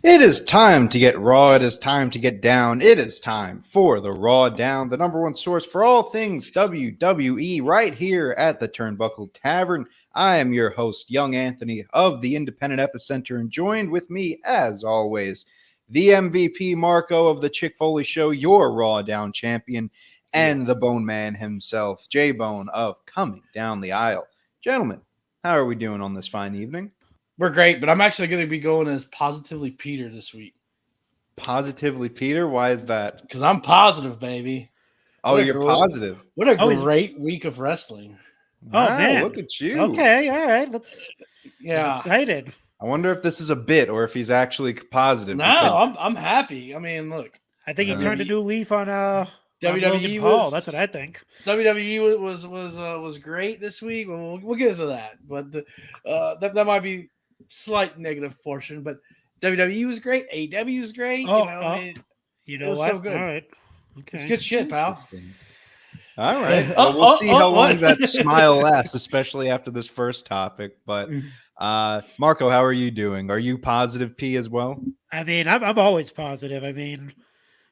It is time to get raw. It is time to get down. It is time for the RAWDOWN, the number one source for all things WWE, right here at the Turnbuckle Tavern. I am your host, Young Anthony of the Independent Epicenter, and joined with me, as always, the MVP Marco of the FOLEY Show, your RAWDOWN champion, and the Bone Man himself, J-Bone of Coming Down the Aisle. Gentlemen, how are we doing on this fine evening? We're great, but I'm actually going to be going as Positively Peter this week. Positively Peter? Why is that? Because I'm positive, baby. Oh, you're positive. What a great week of wrestling. Wow, oh, man. Look at you. Okay, all right. Yeah. I'm excited. I wonder if this is a bit or if he's actually positive. No, I'm happy. I mean, look. I think he turned a new leaf on WWE Paul. That's what I think. WWE was great this week. We'll get into that, but that might be slight negative portion. But WWE was great. AEW was great. It was so good. All right, okay, it's good shit, pal. All right. Well, we'll see how long that smile lasts, especially after this first topic. But Marco, how are you doing? Are you positive P as well? I mean, I'm always positive. I mean,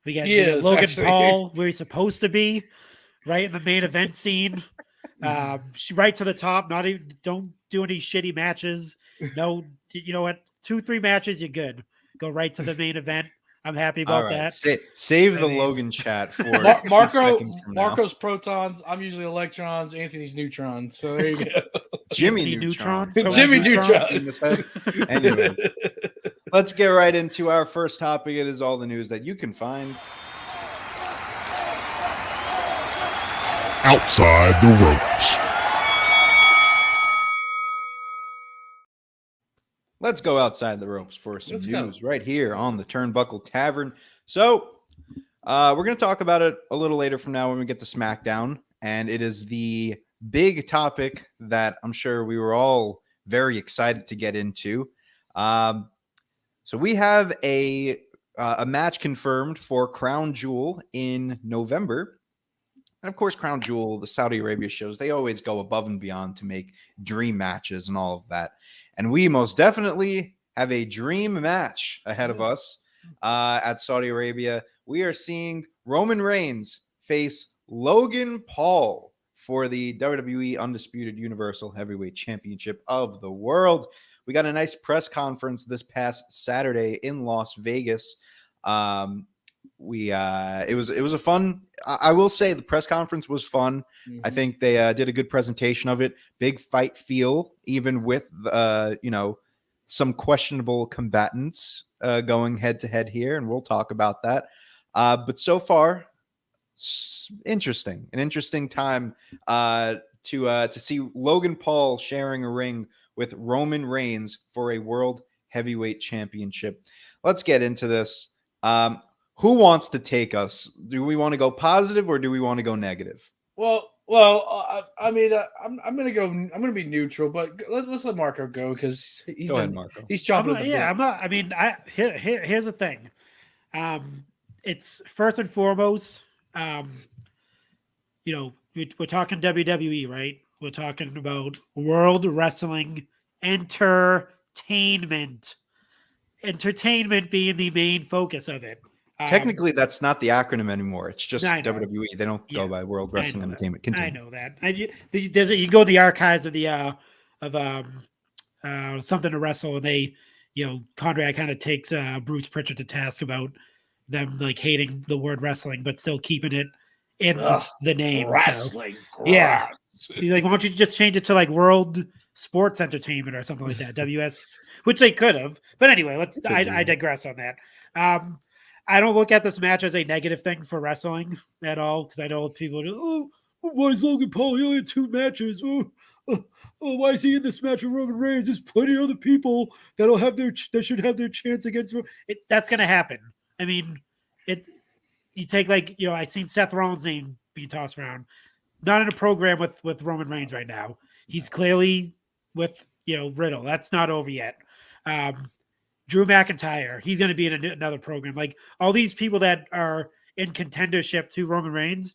we got Logan Paul where he's supposed to be, right in the main event scene. Right to the top. Not even don't do any shitty matches. No, you know what? 2-3 matches, you're good. Go right to the main event. I'm happy about that. Save the Logan chat for Marco's protons. I'm usually electrons. Anthony's neutrons. So there you go. Jimmy Neutron. Jimmy Neutron. Anyway, let's get right into our first topic. It is all the news that you can find outside the ropes. Let's go outside the ropes for some news right here on the Turnbuckle Tavern. So we're going to talk about it a little later from now when we get to Smackdown. And it is the big topic that I'm sure we were all very excited to get into. So we have a match confirmed for Crown Jewel in November. And of course, Crown Jewel, the Saudi Arabia shows, they always go above and beyond to make dream matches and all of that. And we most definitely have a dream match ahead of us at Saudi Arabia. We are seeing Roman Reigns face Logan Paul for the WWE Undisputed Universal Heavyweight Championship of the world. We got a nice press conference this past Saturday in Las Vegas. It was a fun. I will say the press conference was fun. Mm-hmm. I think they did a good presentation of it. Big fight feel, even with some questionable combatants going head to head here, and we'll talk about that. But so far, an interesting time to see Logan Paul sharing a ring with Roman Reigns for a World Heavyweight Championship. Let's get into this. Who wants to take us? Do we want to go positive or do we want to go negative? Well, I'm gonna be neutral, but let's let Marco go because he's chopping up the bits. Here's the thing. It's first and foremost, we're talking WWE, right? We're talking about World Wrestling Entertainment. Entertainment being the main focus of it. Technically, that's not the acronym anymore. It's just WWE. They don't go by World Wrestling Entertainment. Continue. I know that. You go to the archives of the Something to Wrestle, and they, Conrad kind of takes Bruce Pritchard to task about them like hating the word wrestling, but still keeping it in the name. Wrestling. So, yeah. He's like, why don't you just change it to like World Sports Entertainment or something like that? WS, which they could have. But anyway, I digress on that. I don't look at this match as a negative thing for wrestling at all because I know people do, why is Logan Paul? He only had 2 matches. why is he in this match with Roman Reigns? There's plenty of other people that should have their chance against him. That's going to happen. I mean, you take I seen Seth Rollins' name being tossed around. Not in a program with Roman Reigns right now. He's clearly with Riddle. That's not over yet. Drew McIntyre, he's going to be in another program. Like all these people that are in contendership to Roman Reigns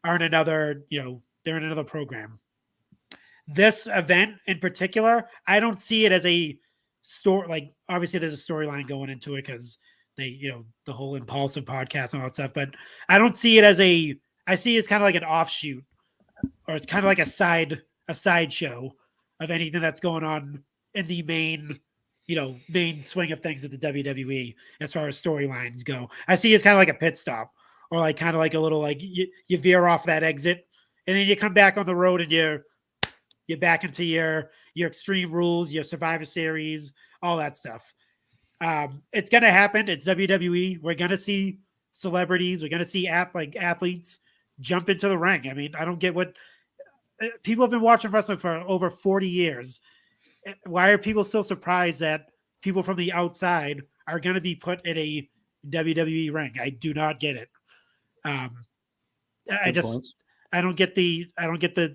are in another, they're in another program. This event in particular, I don't see it as a story. Like obviously there's a storyline going into it because they, the whole Impulsive podcast and all that stuff, but I don't see it as I see it as kind of like an offshoot, or it's kind of like a sideshow of anything that's going on in the main swing of things at the WWE as far as storylines go. I see it as kind of like a pit stop, or like kind of like a little you veer off that exit and then you come back on the road and you're back into your Extreme Rules, your Survivor Series, all that stuff. It's gonna happen. It's WWE. We're gonna see celebrities. We're gonna see athletes jump into the ring. I mean, I don't get what people have been watching wrestling for over 40 years. Why are people so surprised that people from the outside are going to be put in a WWE ring? I do not get it. I don't get the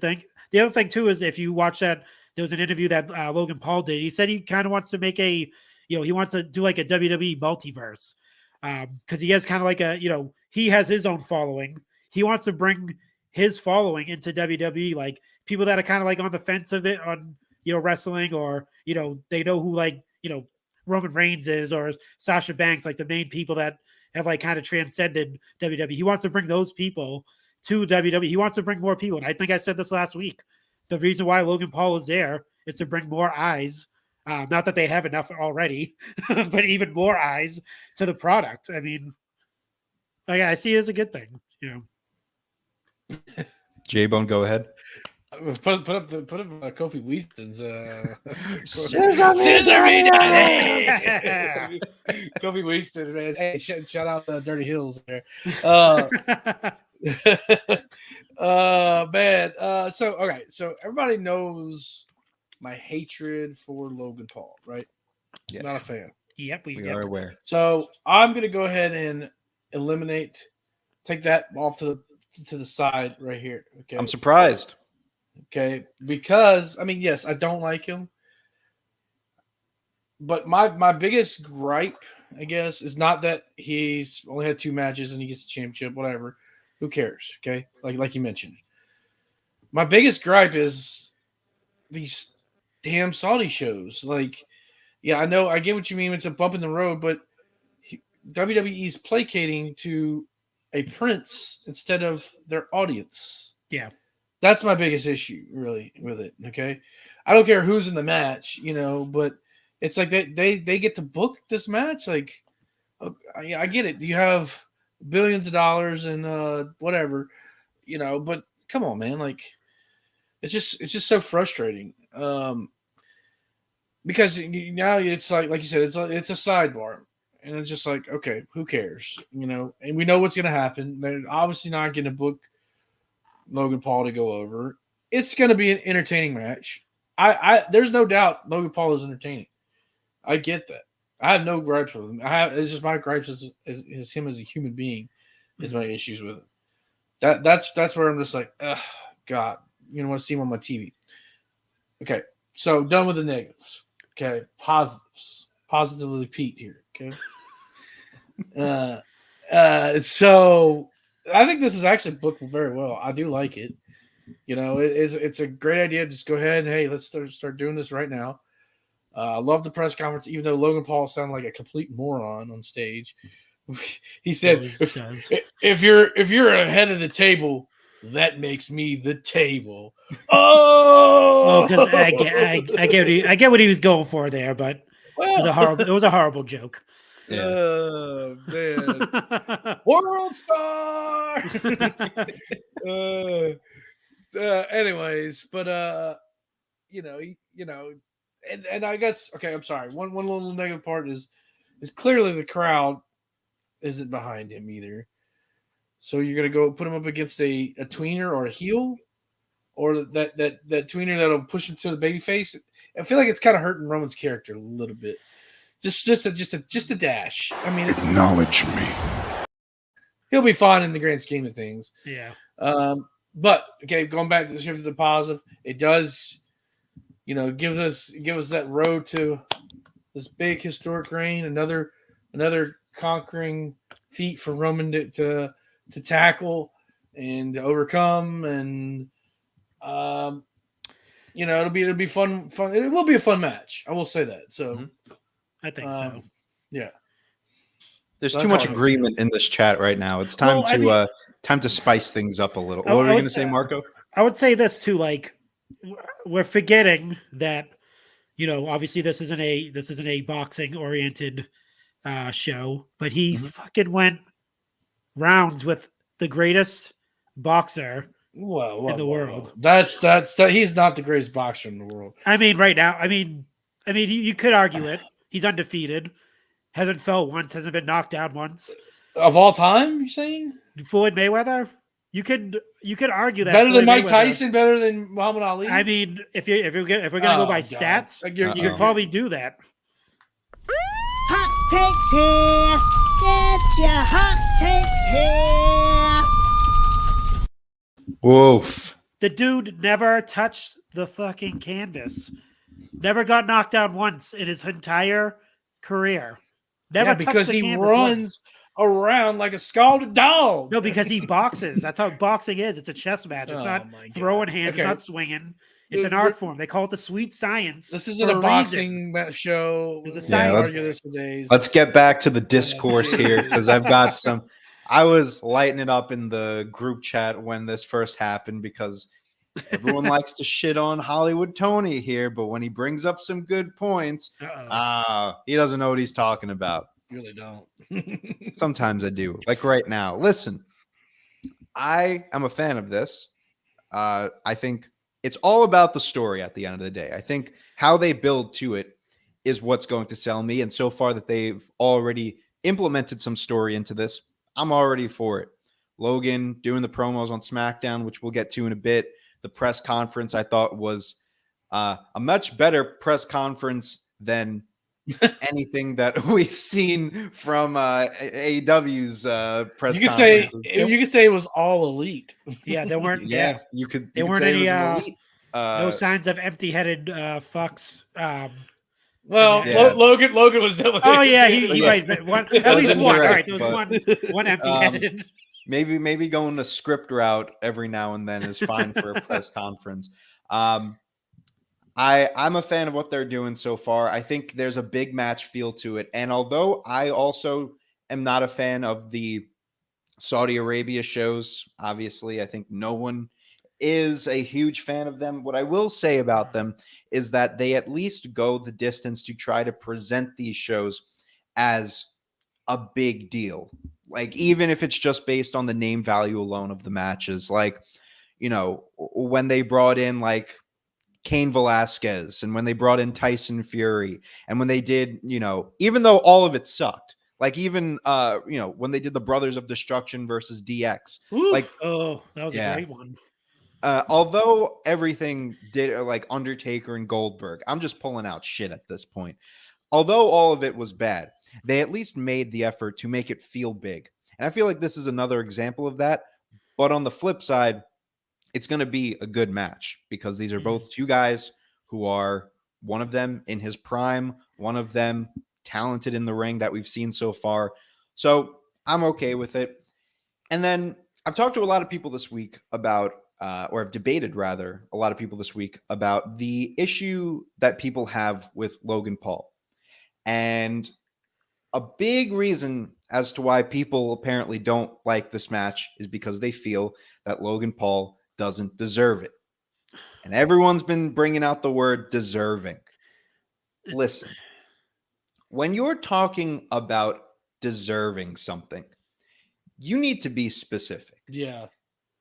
thing. The other thing too is if you watch that, there was an interview that Logan Paul did. He said he kind of wants to make he wants to do like a WWE multiverse because he has kind of like he has his own following. He wants to bring his following into WWE, like people that are kind of like on the fence of it on wrestling, or they know who Roman Reigns is, or Sasha Banks, like the main people that have like kind of transcended WWE. He wants to bring those people to WWE. He wants to bring more people, and I think I said this last week. The reason why Logan Paul is there is to bring more eyes. Not that they have enough already, but even more eyes to the product. I mean, I see it as a good thing. J-Bone, go ahead. Put up Kofi Winston's Scissor me, daddy. Kofi Winston, man. Hey, shout out the Dirty Hills there. Man. So everybody knows my hatred for Logan Paul, right? Yeah. Not a fan. Yep, we are aware. So I'm gonna go ahead and take that off to the side right here. Okay. I'm surprised. Okay, because I mean, yes, I don't like him, but my biggest gripe, I guess, is not that he's only had 2 matches and he gets a championship, whatever. Who cares? Okay, like you mentioned, my biggest gripe is these damn Saudi shows. Like, yeah, I know, I get what you mean. It's a bump in the road, but WWE's placating to a prince instead of their audience. Yeah. That's my biggest issue, really, with it. Okay, I don't care who's in the match, but it's like they get to book this match. Like, I get it. You have billions of dollars and whatever, but come on, man. Like, it's just so frustrating. Because now it's like you said, it's a sidebar, and it's just like, okay, who cares, and we know what's gonna happen. They're obviously not going to book Logan Paul to go over. It's going to be an entertaining match. There's no doubt Logan Paul is entertaining. I get that. I have no gripes with him. It's just my gripes is him as a human being is my issues with him. That's where I'm just like, ugh, God, want to see him on my TV. Okay, so done with the negatives. Okay, positives. Positively Pete here. Okay. So I think this is actually booked very well. I do like it. It's a great idea. Just go ahead and, hey, let's start doing this right now. I love the press conference, even though Logan Paul sounded like a complete moron on stage. He said, if you're ahead of the table, that makes me the table. Oh, because I get what he was going for there, but it was a horrible joke. Yeah. Oh, man. World star. Anyways, but and I guess, okay, I'm sorry. One little negative part is clearly the crowd isn't behind him either. So you're gonna go put him up against a tweener or a heel. or that tweener that'll push him to the baby face. I feel like it's kind of hurting Roman's character a little bit. Just a dash. I mean, acknowledge me. He'll be fine in the grand scheme of things. Yeah. But okay, going back to the shift to the positive, it does, give us that road to this big historic reign, another conquering feat for Roman to tackle and to overcome, and it'll be fun. It will be a fun match. I will say that. So I think so. Yeah. There's too much agreement in this chat right now. It's time time to spice things up a little. What were you going to say, Marco? I would say this too. Like, we're forgetting that, obviously this isn't a boxing oriented show, but he fucking went rounds with the greatest boxer in the world. That's he's not the greatest boxer in the world. I mean, right now, you could argue it. He's undefeated. Hasn't fell once. Hasn't been knocked down once. Of all time, you're saying? Floyd Mayweather? You could argue that better Floyd than Mike Mayweather, Tyson, better than Muhammad Ali. I mean, if we're gonna go by stats, you could probably do that. Hot takes here. Get your hot takes here. Woof. The dude never touched the fucking canvas. Never got knocked down once in his entire career. Never because touched the he canvas runs once. around like a scalded dog. No, because he boxes. That's how boxing is. It's a chess match. It's not throwing hands. Okay. It's not swinging. It's an art form. They call it the sweet science. This isn't a boxing show. It's a science. Let's get back to the discourse here, because I've got some. I was lighting it up in the group chat when this first happened, because everyone likes to shit on Hollywood Tony here, but when he brings up some good points, he doesn't know what he's talking about. You really don't. Sometimes I do. Like right now. Listen, I am a fan of this. I think it's all about the story at the end of the day. I think how they build to it is what's going to sell me. And so far that they've already implemented some story into this, I'm already for it. Logan doing the promos on SmackDown, which we'll get to in a bit. The press conference I thought was a much better press conference than anything that we've seen from AEW's press conference. You could say it was all elite. Yeah, there weren't. Yeah, you could. There weren't any no signs of empty-headed fucks. Logan was. Oh yeah, he might one, at least one. All right, there was one empty-headed. Maybe going the script route every now and then is fine for a press conference. I'm a fan of what they're doing so far. I think there's a big match feel to it. And although I also am not a fan of the Saudi Arabia shows, obviously, I think no one is a huge fan of them. What I will say about them is that they at least go the distance to try to present these shows as a big deal. Like, even if it's just based on the name value alone of the matches, like, when they brought in like Cain Velasquez and when they brought in Tyson Fury and when they did, even though all of it sucked, like even, when they did the Brothers of Destruction versus DX, that was a great one. Although everything did like Undertaker and Goldberg, I'm just pulling out shit at this point. Although all of it was bad, they at least made the effort to make it feel big. And I feel like this is another example of that. But on the flip side, it's going to be a good match because these are both two guys who are, one of them in his prime, one of them talented in the ring that we've seen so far. So I'm okay with it. And then I've talked to a lot of people this week about, or I've debated rather, a lot of people this week about the issue that people have with Logan Paul. And a big reason as to why people apparently don't like this match is because they feel that Logan Paul doesn't deserve it. And everyone's been bringing out the word deserving. Listen, when you're talking about deserving something, you need to be specific. Yeah.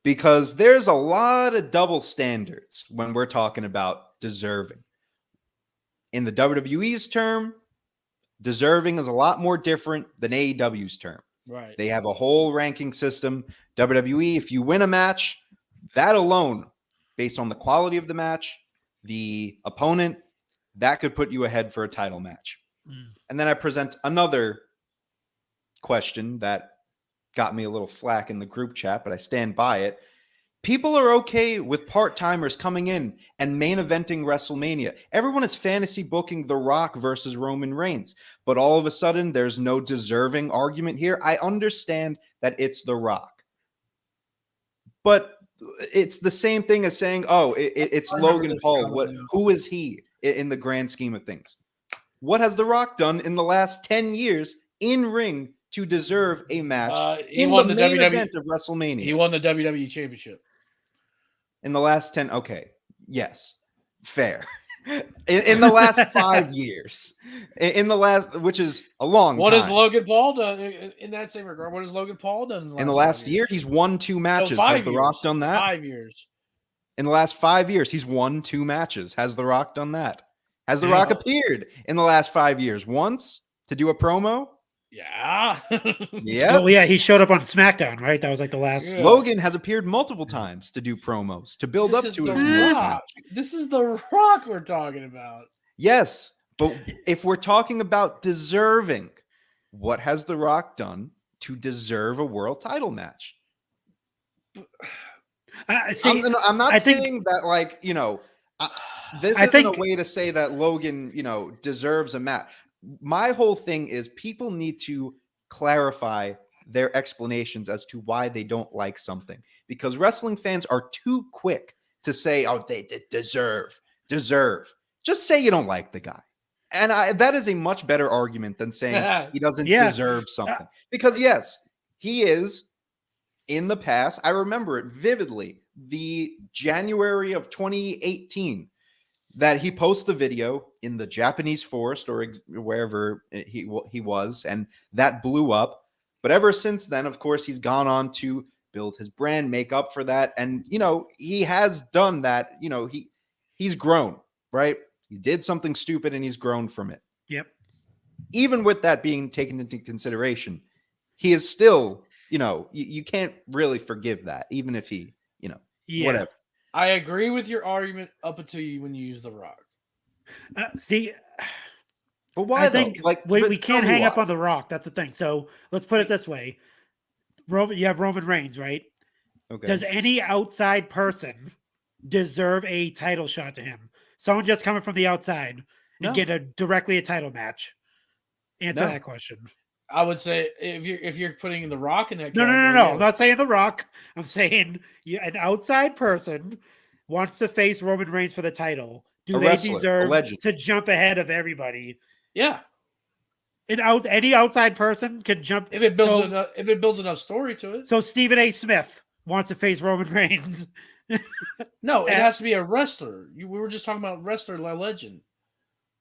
Because there's a lot of double standards when we're talking about deserving. In the WWE's term, deserving is a lot more different than AEW's term. Right. They have a whole ranking system. WWE, if you win a match, that alone based on the quality of the match, the opponent, that could put you ahead for a title match. And then I present another question that got me a little flack in the group chat, but I stand by it. People are okay with part-timers coming in and main eventing WrestleMania. Everyone is fantasy booking The Rock versus Roman Reigns, but all of a sudden there's no deserving argument here. I understand that it's The Rock, but it's the same thing as saying, oh, it's Logan Paul. Who is he in the grand scheme of things? What has The Rock done in the last 10 years in ring to deserve a match in the main event of WrestleMania? He won the WWE Championship. In the last 10, okay, yes, fair. In the last 5 years, in the last, which is a long what time. Has Logan Paul done in that same regard? What has Logan Paul done in the last year? He's won 2 matches. No, has The Rock done that? 5 years. In the last 5 years, he's won 2 matches. Has The Rock done that? Has The Rock appeared in the last 5 years? Once to do a promo? Yeah. Yeah. Oh, yeah. He showed up on SmackDown, right? That was like the last. Yeah. Logan has appeared multiple times to do promos to build up to his match. This is The Rock we're talking about. Yes, but if we're talking about deserving, what has The Rock done to deserve a world title match? I'm not saying that, like, you know, this isn't a way to say that Logan, you know, deserves a match. My whole thing is people need to clarify their explanations as to why they don't like something, because wrestling fans are too quick to say, oh, they deserve. Just say you don't like the guy. And that is a much better argument than saying he doesn't deserve something. Because, yes, he is in the past. I remember it vividly. The January of 2018 that he posts the video in the Japanese forest or wherever he was, and that blew up. But ever since then, of course, he's gone on to build his brand, make up for that. And, you know, he has done that. You know, he's grown, right? He did something stupid and he's grown from it. Yep. Even with that being taken into consideration, he is still, you know, you can't really forgive that, even if he, you know, whatever. I agree with your argument up until when you use The Rock. But why? I think we can't hang up on The Rock. That's the thing. So let's put it this way: you have Roman Reigns, right? Okay. Does any outside person deserve a title shot to him? Someone just coming from the outside and get directly a title match. Answer that question. I would say if you're putting The Rock in that. No. I'm not saying The Rock. I'm saying an outside person wants to face Roman Reigns for the title. Do they deserve to jump ahead of everybody? Yeah. Any outside person can jump if it builds enough story to it. So Stephen A. Smith wants to face Roman Reigns. No, it has to be a wrestler. We were just talking about wrestler legend.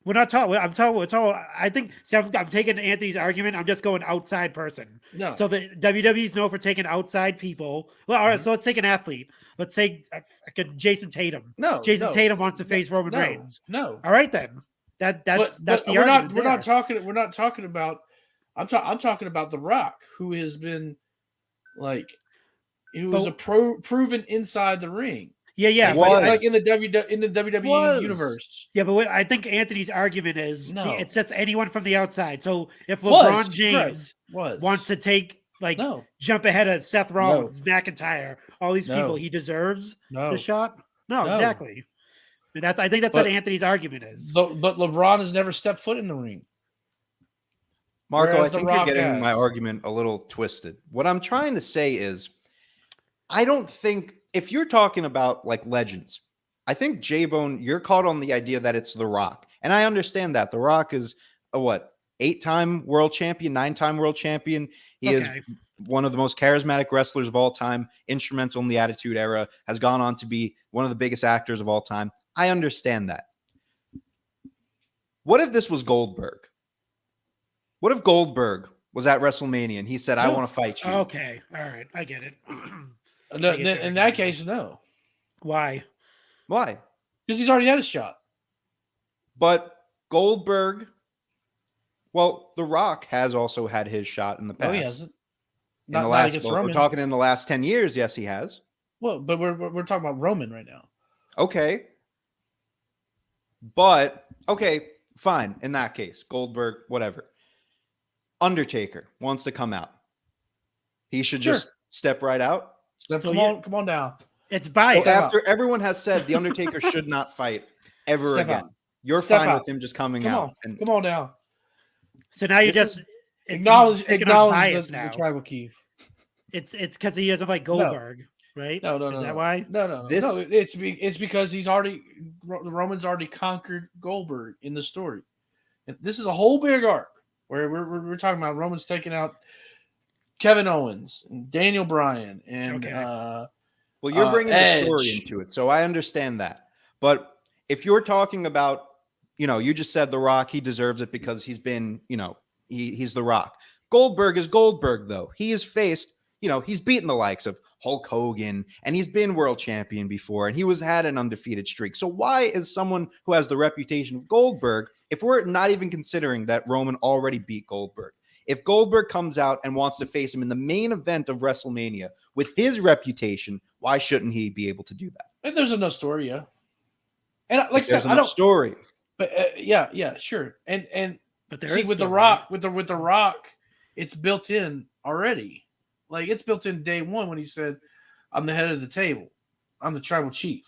We're not talking. I'm talking. I think. See, I'm taking Anthony's argument. I'm just going outside person. No. So the WWE's known for taking outside people. Well, all right. So let's take an athlete. Let's say Jason Tatum. Jason Tatum wants to face Roman Reigns. No. All right then. That's the we're argument. We're not talking about. I'm talking about The Rock, who has been who was proven inside the ring. Yeah, like in the WWE universe. Yeah, but what I think Anthony's argument is it's just anyone from the outside. So if LeBron James wants to take jump ahead of Seth Rollins, McIntyre, all these people, he deserves the shot. No, exactly. And I think that's what Anthony's argument is. But LeBron has never stepped foot in the ring. Marco, I think you're getting my argument a little twisted. What I'm trying to say is, I don't think, if you're talking about like legends, I think J-Bone, you're caught on the idea that it's The Rock. And I understand that. The Rock is a 8-time world champion, 9-time world champion. He is one of the most charismatic wrestlers of all time, instrumental in the Attitude Era, has gone on to be one of the biggest actors of all time. I understand that. What if this was Goldberg? What if Goldberg was at WrestleMania and he said, I want to fight you? Okay. All right. I get it. In that case, no. Why? Why? Because he's already had a shot. But Goldberg, The Rock has also had his shot in the past. No, he hasn't. We're talking in the last 10 years. Yes, he has. Well, but we're talking about Roman right now. Okay. But, okay, fine. In that case, Goldberg, whatever. Undertaker wants to come out. He should Sure. just step right out. Come on down. It's So biased. after everyone has said the Undertaker should not fight ever Step again, out. you're Step fine out. with him just coming Come out. on. And Come on down. So now you This just Acknowledge bias the now. tribal chief. It's because he doesn't like Goldberg, right? No. Is that why? No. This- No, it's because Roman's already conquered Goldberg in the story. And this is a whole big arc where we're talking about Roman's taking out Kevin Owens and Daniel Bryan and Okay. well, you're bringing Edge. the story into it, so I understand that. But if you're talking about, you just said The Rock, he deserves it because he's been, he's The Rock. Goldberg is Goldberg, though. He has faced, he's beaten the likes of Hulk Hogan, and he's been world champion before, and he had an undefeated streak. So why is someone who has the reputation of Goldberg, if we're not even considering that Roman already beat Goldberg, if Goldberg comes out and wants to face him in the main event of WrestleMania with his reputation, why shouldn't he be able to do that? if there's enough story, yeah. And like I There's said, I enough don't. story. But yeah, sure. And But there see is with the story. Rock, with the Rock, it's built in already. Like it's built in day one when he said, "I'm the head of the table. I'm the tribal chief."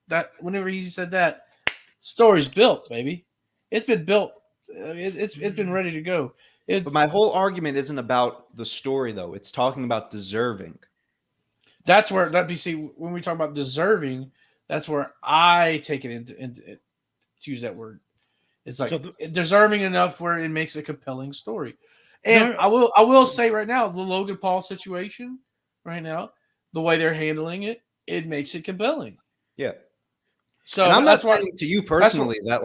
That whenever he said that, story's built, baby. It's been built. It's been ready to go. But my whole argument isn't about the story, though. It's talking about deserving. That's where see when we talk about deserving, that's where I take it into to use that word. It's like deserving enough where it makes a compelling story. And I will say right now, the Logan Paul situation right now, the way they're handling it, it makes it compelling. Yeah. So and I'm not saying to you personally that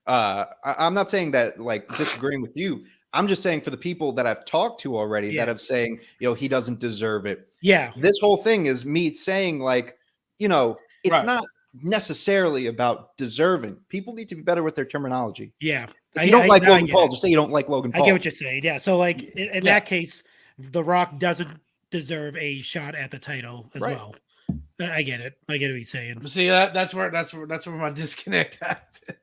I'm not saying that disagreeing with you. I'm just saying for the people that I've talked to already that have saying, he doesn't deserve it. Yeah. This whole thing is me saying it's not necessarily about deserving. People need to be better with their terminology. Yeah. If you don't like Logan Paul, just say you don't like Logan Paul. I get what you're saying. Yeah. So in that case, The Rock doesn't deserve a shot at the title as well. I get it. I get what he's saying. See that's where my disconnect happens.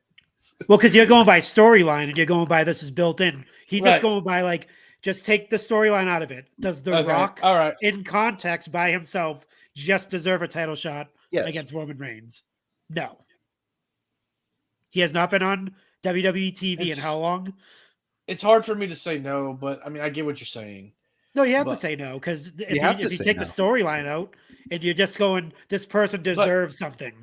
Well, because you're going by storyline and you're going by this is built in. He's just going by just take the storyline out of it. Does The Rock, in context by himself, just deserve a title shot against Roman Reigns? No. He has not been on WWE TV in how long? It's hard for me to say no, but I mean I get what you're saying. No, you have to say no because if you take the storyline out and you're just going, this person deserves something.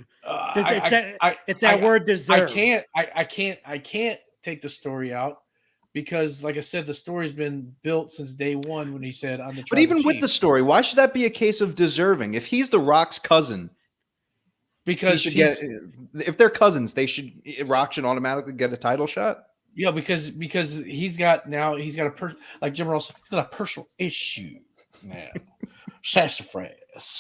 It's that word deserve. I can't take the story out because, like I said, the story's been built since day one when he said, "I'm the." But even with the story, why should that be a case of deserving? If he's The Rock's cousin, because if they're cousins, Rock should automatically get a title shot. Yeah, because he's got a like Jim Ross, he's got a personal issue now. Sassafras.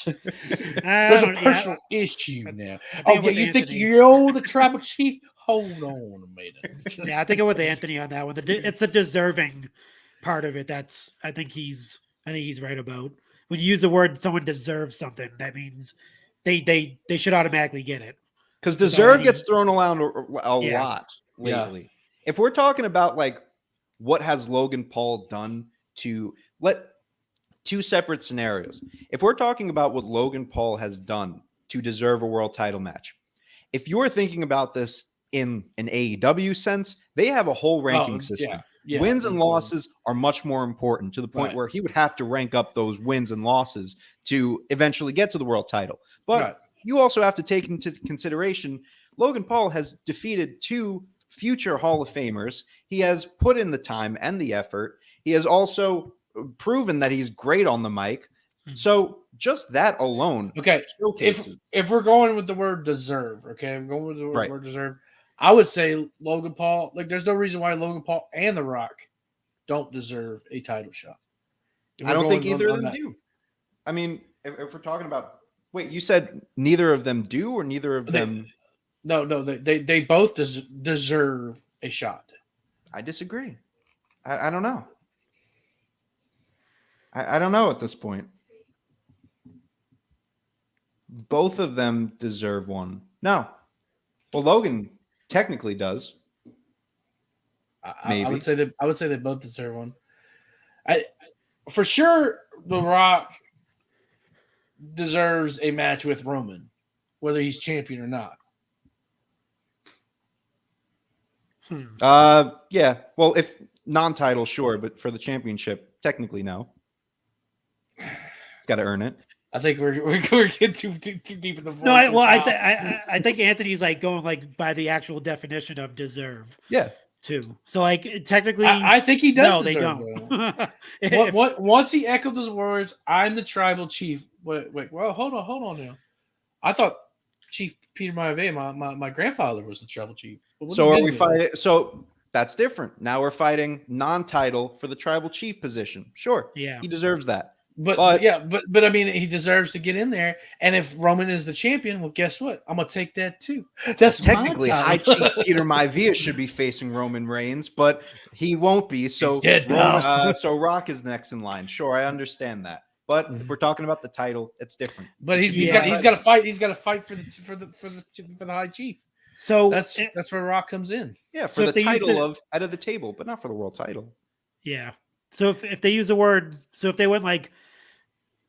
There's a personal issue now. You think you're the tribal chief? Hold on a minute. Yeah, I think I'm with Anthony on that one. It's a deserving part of it. I think he's right about. When you use the word someone deserves something, that means they should automatically get it. Because deserve gets thrown around a lot lately. Yeah. If we're talking about what has Logan Paul done to two separate scenarios. If we're talking about what Logan Paul has done to deserve a world title match, if you're thinking about this in an AEW sense, they have a whole ranking system. Yeah, wins and losses are much more important to the point where he would have to rank up those wins and losses to eventually get to the world title. But you also have to take into consideration Logan Paul has defeated two future Hall of Famers. He has put in the time and the effort. He has also proven that he's great on the mic. So just that alone. Okay. If we're going with the word deserve, I'm going with the word deserve. I would say Logan Paul, there's no reason why Logan Paul and The Rock don't deserve a title shot. I don't think either of them do. I mean, if we're talking about, wait, you said neither of them do or neither of them? No, they both deserve a shot. I disagree. I don't know. I don't know at this point. both of them deserve one. No. Well, Logan technically does. I would say they both deserve one. For sure, The Rock deserves a match with Roman, whether he's champion or not. Yeah. Well, if non-title, sure, but for the championship, technically no. He's got to earn it. I think we're getting too deep in the. No, I think Anthony's like going like by the actual definition of deserve. Yeah. Too. So like technically, I think he does. No, they don't. Once he echoed those words, "I'm the tribal chief." Wait. Well, hold on now. I thought Chief Peter Maivia, my grandfather, was the tribal chief. So are we fighting? So that's different. Now we're fighting non-title for the tribal chief position. Sure. Yeah. He deserves that. But I mean, he deserves to get in there. And if Roman is the champion, well, guess what? I'm gonna take that too. That's technically High Chief Peter Maivia should be facing Roman Reigns, but he won't be. So he's dead now. So Rock is next in line. Sure, I understand that. But if we're talking about the title, it's different. But he's got to fight. He's got to fight for the High Chief. So that's where Rock comes in. Yeah, for the title of head of the table, but not for the world title. Yeah. So if they use the word, so if they went like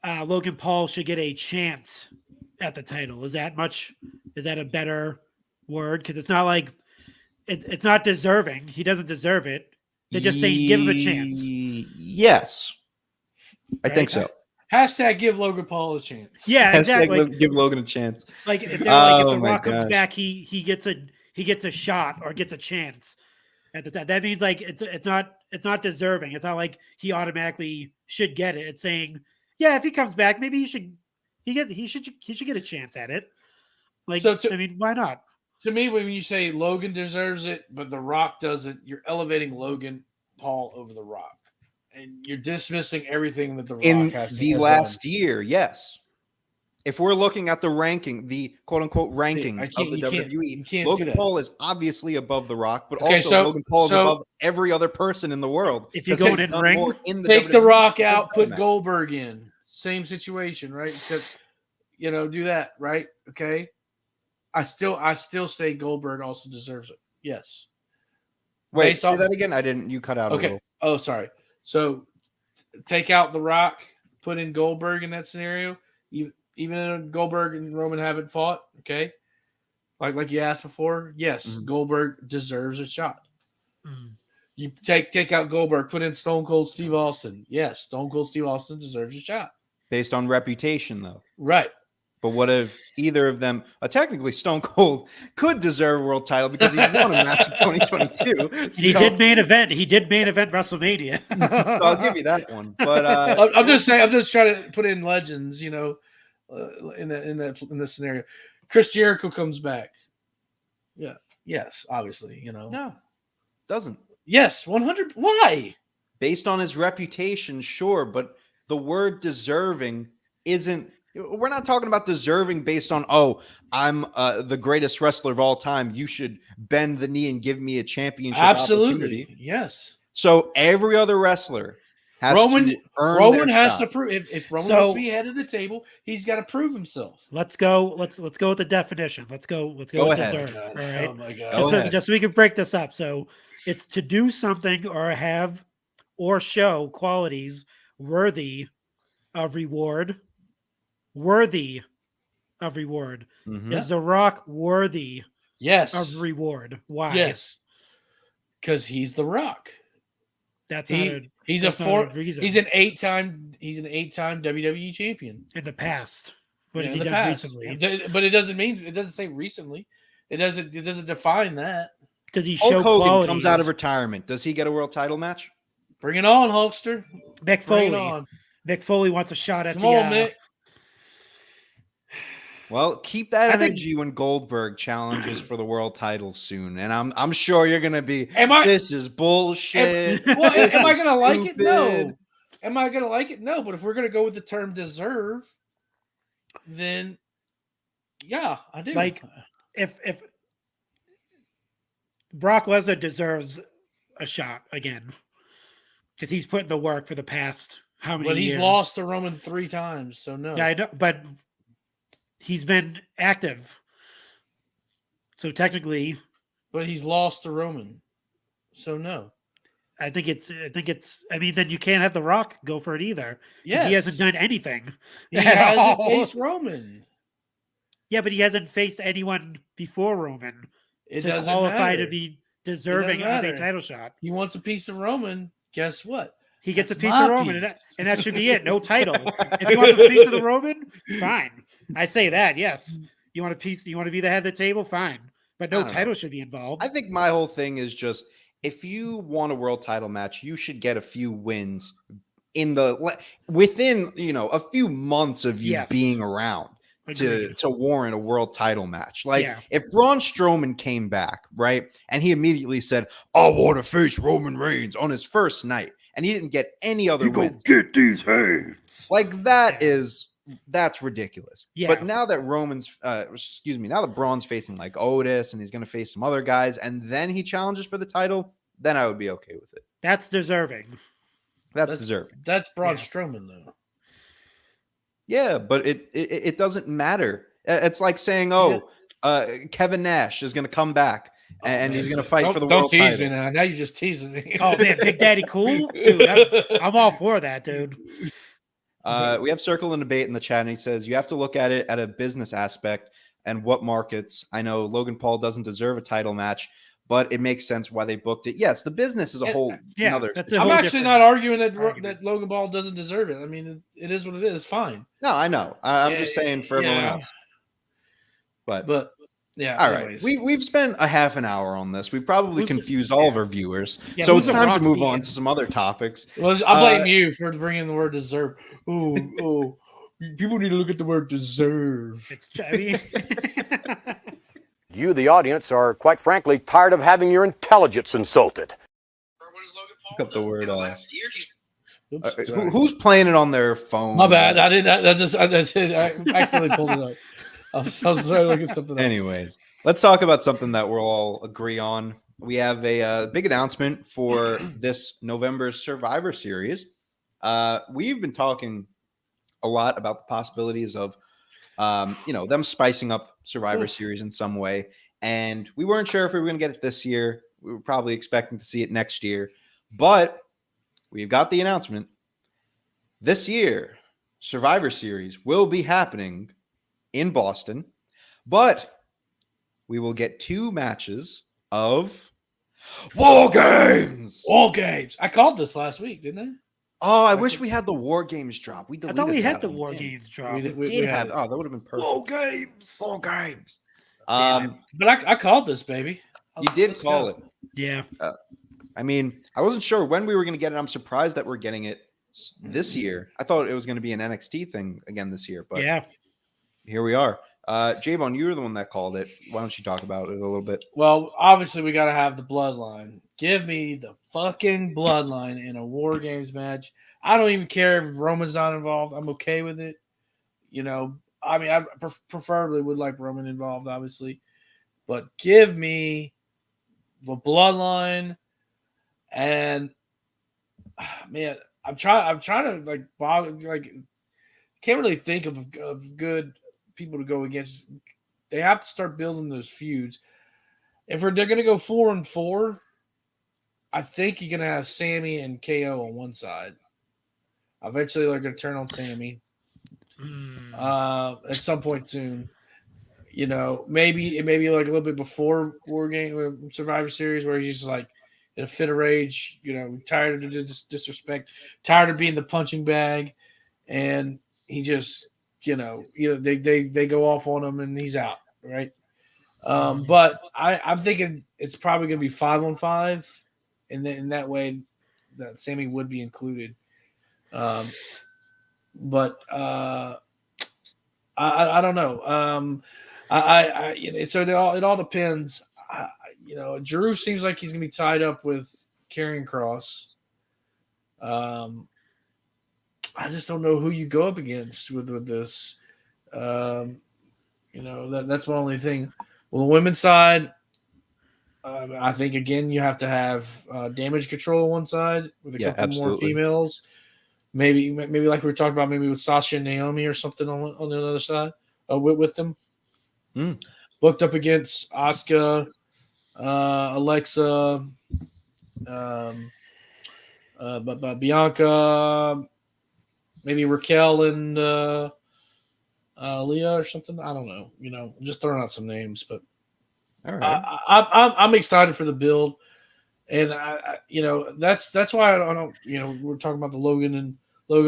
Logan Paul should get a chance at the title, is that a better word? Because it's not like it's not deserving. He doesn't deserve it. They're just saying give him a chance. Yes, I think so. Hashtag give Logan Paul a chance. Yeah, exactly. Give Logan a chance. Like if The Rock comes back, he gets a shot or gets a chance at the time. That means like it's not deserving. It's not like he automatically should get it. It's saying, yeah, if he comes back, maybe he should get a chance at it. Like, I mean, why not? To me, when you say Logan deserves it, but The Rock doesn't, you're elevating Logan Paul over The Rock. And you're dismissing everything that The Rock has the last year, yes. If we're looking at the ranking, the quote-unquote rankings of the WWE, Logan Paul is obviously above The Rock, but also Logan Paul is above every other person in the world. If you go in ring, take The Rock out, put Goldberg in. Same situation, right? Because, do that, right? Okay. I still say Goldberg also deserves it. Yes. Wait, say that again. You cut out a little. Oh, sorry. So take out The Rock, put in Goldberg in that scenario. Even if Goldberg and Roman haven't fought, okay? Like you asked before, yes, Goldberg deserves a shot. Mm. You take out Goldberg, put in Stone Cold Steve Austin. Yes, Stone Cold Steve Austin deserves a shot. Based on reputation, though. Right. But what if either of them, technically Stone Cold could deserve a world title because he won a match in 2022. He did main event. He did main event WrestleMania. So I'll give you that one. But I'm just saying. I'm just trying to put in legends. In the scenario, Chris Jericho comes back. Yeah. Yes. Obviously. No, doesn't. Yes. 100. Why? Based on his reputation, sure, but the word deserving isn't. We're not talking about deserving based on, I'm the greatest wrestler of all time. You should bend the knee and give me a championship opportunity. Yes. So every other wrestler has to earn Roman has shot. to prove. If Roman wants to be head of the table, he's got to prove himself. Let's go. Let's go with the definition. Let's go with deserve. All right. Oh my God. Just so we can break this up. So it's to do something or have or show qualities worthy of reward. Worthy of reward. Mm-hmm. Is The Rock worthy of reward? Why? Yes. Because he's The Rock. He's an 8-time WWE champion. In the past. What has he done recently? But it doesn't say recently. It doesn't define that. Does he Hulk show Hogan qualities? Comes out of retirement. Does he get a world title match? Bring it on, Hulkster. Mick Foley. Mick Foley wants a shot at Mick. Well, keep that energy when Goldberg challenges for the world title soon, and I'm sure you're gonna be. This is bullshit. Am I gonna like it? No. Am I gonna like it? No. But if we're gonna go with the term deserve, then yeah, I do. Like if Brock Lesnar deserves a shot again because he's put in the work for the past how many years? But he's lost to Roman 3 times, so no. Yeah, I know, but he's been active. So technically, but he's lost to Roman. So no. I think it's. I mean, then you can't have The Rock go for it either because he hasn't Yes. done anything. He at hasn't all. faced Roman. Yeah, but he hasn't faced anyone before Roman It to doesn't qualify matter. to be deserving of matter. a title shot. He wants a piece of Roman. Guess what? He gets That's a piece my of Roman, piece. and that should be it. No title. If he wants a piece of the Roman, fine. I say that. Yes, you want a piece. You want to be the head of the table, fine. But no title should be involved. I think my whole thing is just if you want a world title match, you should get a few wins within a few months of you being around to warrant a world title match. Like if Braun Strowman came back, right, and he immediately said, "I want to face Roman Reigns" on his first night, and he didn't get any other wins, get these hands. like that's ridiculous. But now that now that Braun's facing like Otis and he's going to face some other guys, and then he challenges for the title, then I would be okay with it. That's deserving. That's deserving. That's Braun Strowman, though. Yeah, but it doesn't matter. It's like saying, Kevin Nash is going to come back and he's going to fight for the world title. Don't tease me now. Now you're just teasing me. Oh man, Big Daddy Cool, dude. I'm all for that, dude. We have Circle and Debate in the chat, and he says you have to look at it at a business aspect and what markets. I know Logan Paul doesn't deserve a title match, but it makes sense why they booked it. Yes, the business is a whole another. I'm actually not arguing that Logan Paul doesn't deserve it. I mean, it is what it is. It's fine. No, I know. I'm just saying for everyone else. But yeah. All right. We've spent a half an hour on this. We've probably confused all of our viewers. So it's time to move on to some other topics. Well, I blame you for bringing the word deserve. Oh, people need to look at the word deserve. It's You, the audience, are quite frankly tired of having your intelligence insulted. Look up the word. Who's playing it on their phone? My bad. I didn't. I accidentally pulled it up. I was trying to look at something else. Anyways, let's talk about something that we'll all agree on. We have a big announcement for this November's Survivor Series. We've been talking a lot about the possibilities of them spicing up Survivor Series in some way. And we weren't sure if we were going to get it this year. We were probably expecting to see it next year. But we've got the announcement. This year, Survivor Series will be happening in Boston. But we will get 2 matches of War Games. War Games. I called this last week, didn't I? Oh, I wish we had the War Games drop. I thought we had the War Games drop. We did have. Oh, that would have been perfect. War Games. War Games. But I called this, baby. You did call it. Yeah. I mean, I wasn't sure when we were going to get it. I'm surprised that we're getting it this year. I thought it was going to be an NXT thing again this year, but here we are. J-Bone, you were the one that called it. Why don't you talk about it a little bit? Well, obviously we got to have the bloodline. Give me the fucking bloodline in a War Games match. I don't even care if Roman's not involved. I'm okay with it. I mean, I preferably would like Roman involved, obviously. But give me the bloodline. And, man, I'm trying to, can't really think of good people to go against. They have to start building those feuds. If they're going to go 4-4, I think you're going to have Sammy and KO on one side. Eventually, they're going to turn on Sammy at some point soon. Maybe like a little bit before War Game Survivor Series, where he's just like in a fit of rage. Tired of disrespect, tired of being the punching bag, and he just they go off on him and he's out, right? But I'm thinking it's probably going to be 5-on-5, and then in that way that Sammy would be included. But I don't know. So it all depends. Drew seems like he's going to be tied up with Karrion Kross. I just don't know who you go up against with this. That's my only thing. Well, the women's side, I think again you have to have Damage Control on one side with a couple more females. Maybe like we were talking about, maybe with Sasha and Naomi or something on the other side. with them. Mm. Booked up against Asuka, Alexa, but Bianca, maybe Raquel and Leah or something. I don't know. Just throwing out some names, but All right. I'm excited for the build, and that's why I don't. We're talking about the Logan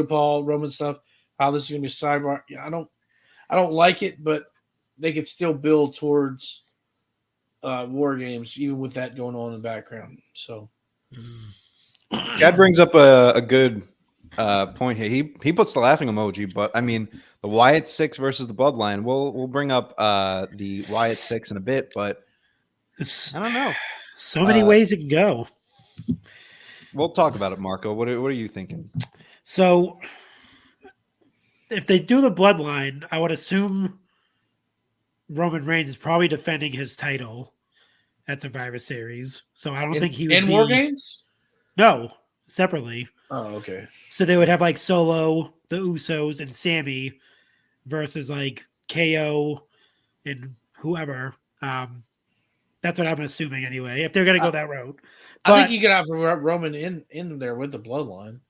Paul Roman stuff. How this is going to be a sidebar. I don't like it, but they could still build towards War Games, even with that going on in the background. So, Chad brings up a good point here. He puts the laughing emoji, but I mean the Wyatt 6 versus the Bloodline. We'll bring up the Wyatt 6 in a bit, but I don't know. So many ways it can go. We'll talk about it, Marco. What are you thinking? So, if they do the Bloodline, I would assume Roman Reigns is probably defending his title at Survivor Series. So I don't think he would in be War Games. No, separately. Oh, okay. So they would have like Solo, the Usos, and Sammy versus like KO and whoever. That's what I'm assuming anyway. If they're gonna go that route, I think you could have Roman in there with the Bloodline,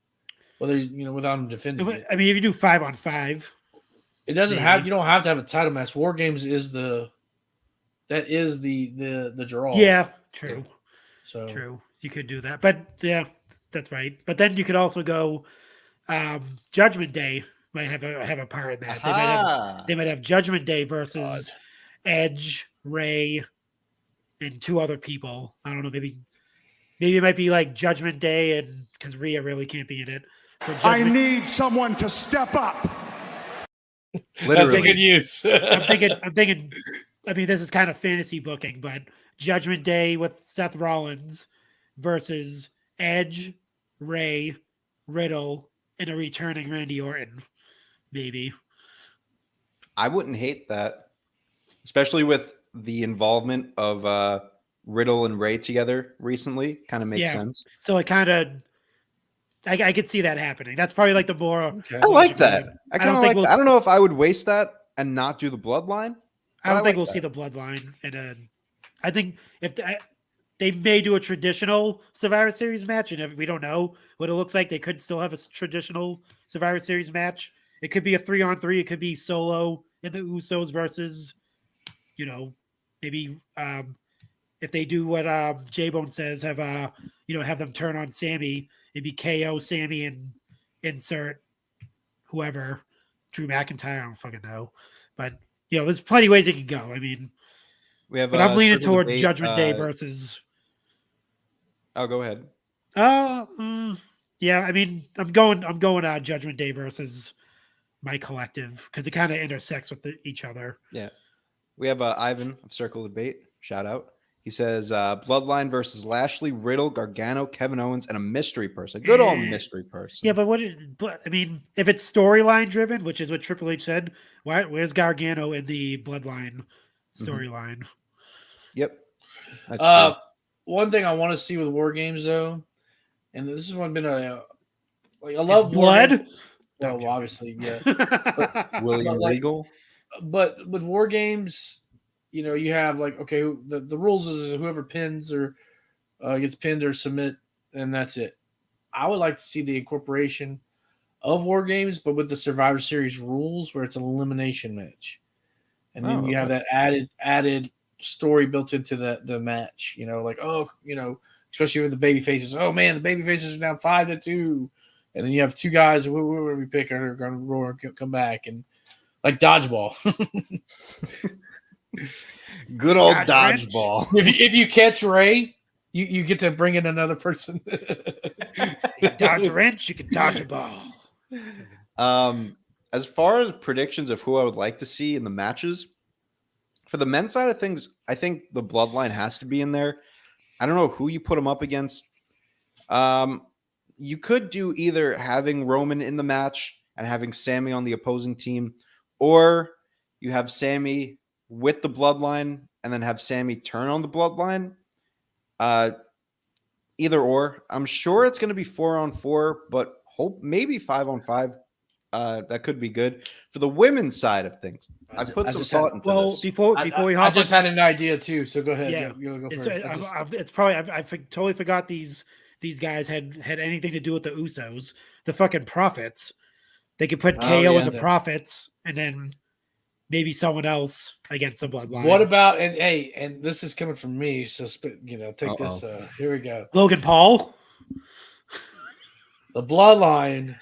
whether without him defending. I mean, if you do 5-on-5, it doesn't have. You don't have to have a title match. War Games is the draw. Yeah, true. So true. You could do that, but yeah, that's right. But then you could also go. Judgment Day might have a part in that. They might have Judgment Day versus Edge, Ray, and 2 other people. I don't know. Maybe it might be like Judgment Day, and because Rhea really can't be in it. So I need someone to step up. Literally. That's a good use. I'm thinking. I mean, this is kind of fantasy booking, but Judgment Day with Seth Rollins versus Edge, Ray, Riddle, and a returning Randy Orton. Maybe. I wouldn't hate that, especially with the involvement of Riddle and Ray together recently. Kind of makes sense. So it kind of, I could see that happening. That's probably like the more. Okay. I like that. I kind of like that. I don't know if I would waste that and not do the Bloodline. I don't think we'll see the Bloodline. And I think if they may do a traditional Survivor Series match, and if we don't know what it looks like, they could still have a traditional Survivor Series match. It could be a 3-on-3. It could be Solo and the Usos versus, maybe if they do what J-Bone says, have them turn on Sammy. It'd be KO Sammy and insert whoever, Drew McIntyre. I don't fucking know, but there's plenty of ways it can go. I mean, but I'm leaning towards Judgment Day versus. Oh, go ahead. Yeah. I mean, I'm going Judgment Day versus my collective because it kind of intersects with each other. Yeah, we have Ivan of Circle Debate. Shout out. He says Bloodline versus Lashley, Riddle, Gargano, Kevin Owens, and a mystery person. Good old mystery person. Yeah, but I mean, if it's storyline driven, which is what Triple H said, where's Gargano in the Bloodline storyline? Yep. That's true. One thing I want to see with War Games though, and this is one been I love blood. Well, obviously, yeah. William Regal. But with War Games, you have the rules is whoever pins or gets pinned or submit, and that's it. I would like to see the incorporation of War Games, but with the Survivor Series rules where it's an elimination match, and then you have that added story built into the match. Especially with the baby faces. Oh man, the baby faces are down 5-2, and then you have 2 guys who we pick are going to roar and come back, and like dodgeball. Good old dodgeball. If you catch Ray, you get to bring in another person. You dodge a wrench, you can dodge a ball. As far as predictions of who I would like to see in the matches, for the men's side of things, I think the Bloodline has to be in there. I don't know who you put them up against. You could do either having Roman in the match and having Sammy on the opposing team, or you have Sammy with the Bloodline and then have Sammy turn on the Bloodline. Either or. I'm sure it's going to be 4-on-4, but maybe 5-on-5. that could be good. For the women's side of things, I put some thought into Well, this. before we hop I just had an idea too. So go ahead. Yeah. Go It's, first. it's probably totally forgot these guys had anything to do with the Usos, the fucking Profits. They could put KO in the Profits, and then maybe someone else against the Bloodline. What about and this is coming from me, so take this. Here we go. Logan Paul, The Bloodline,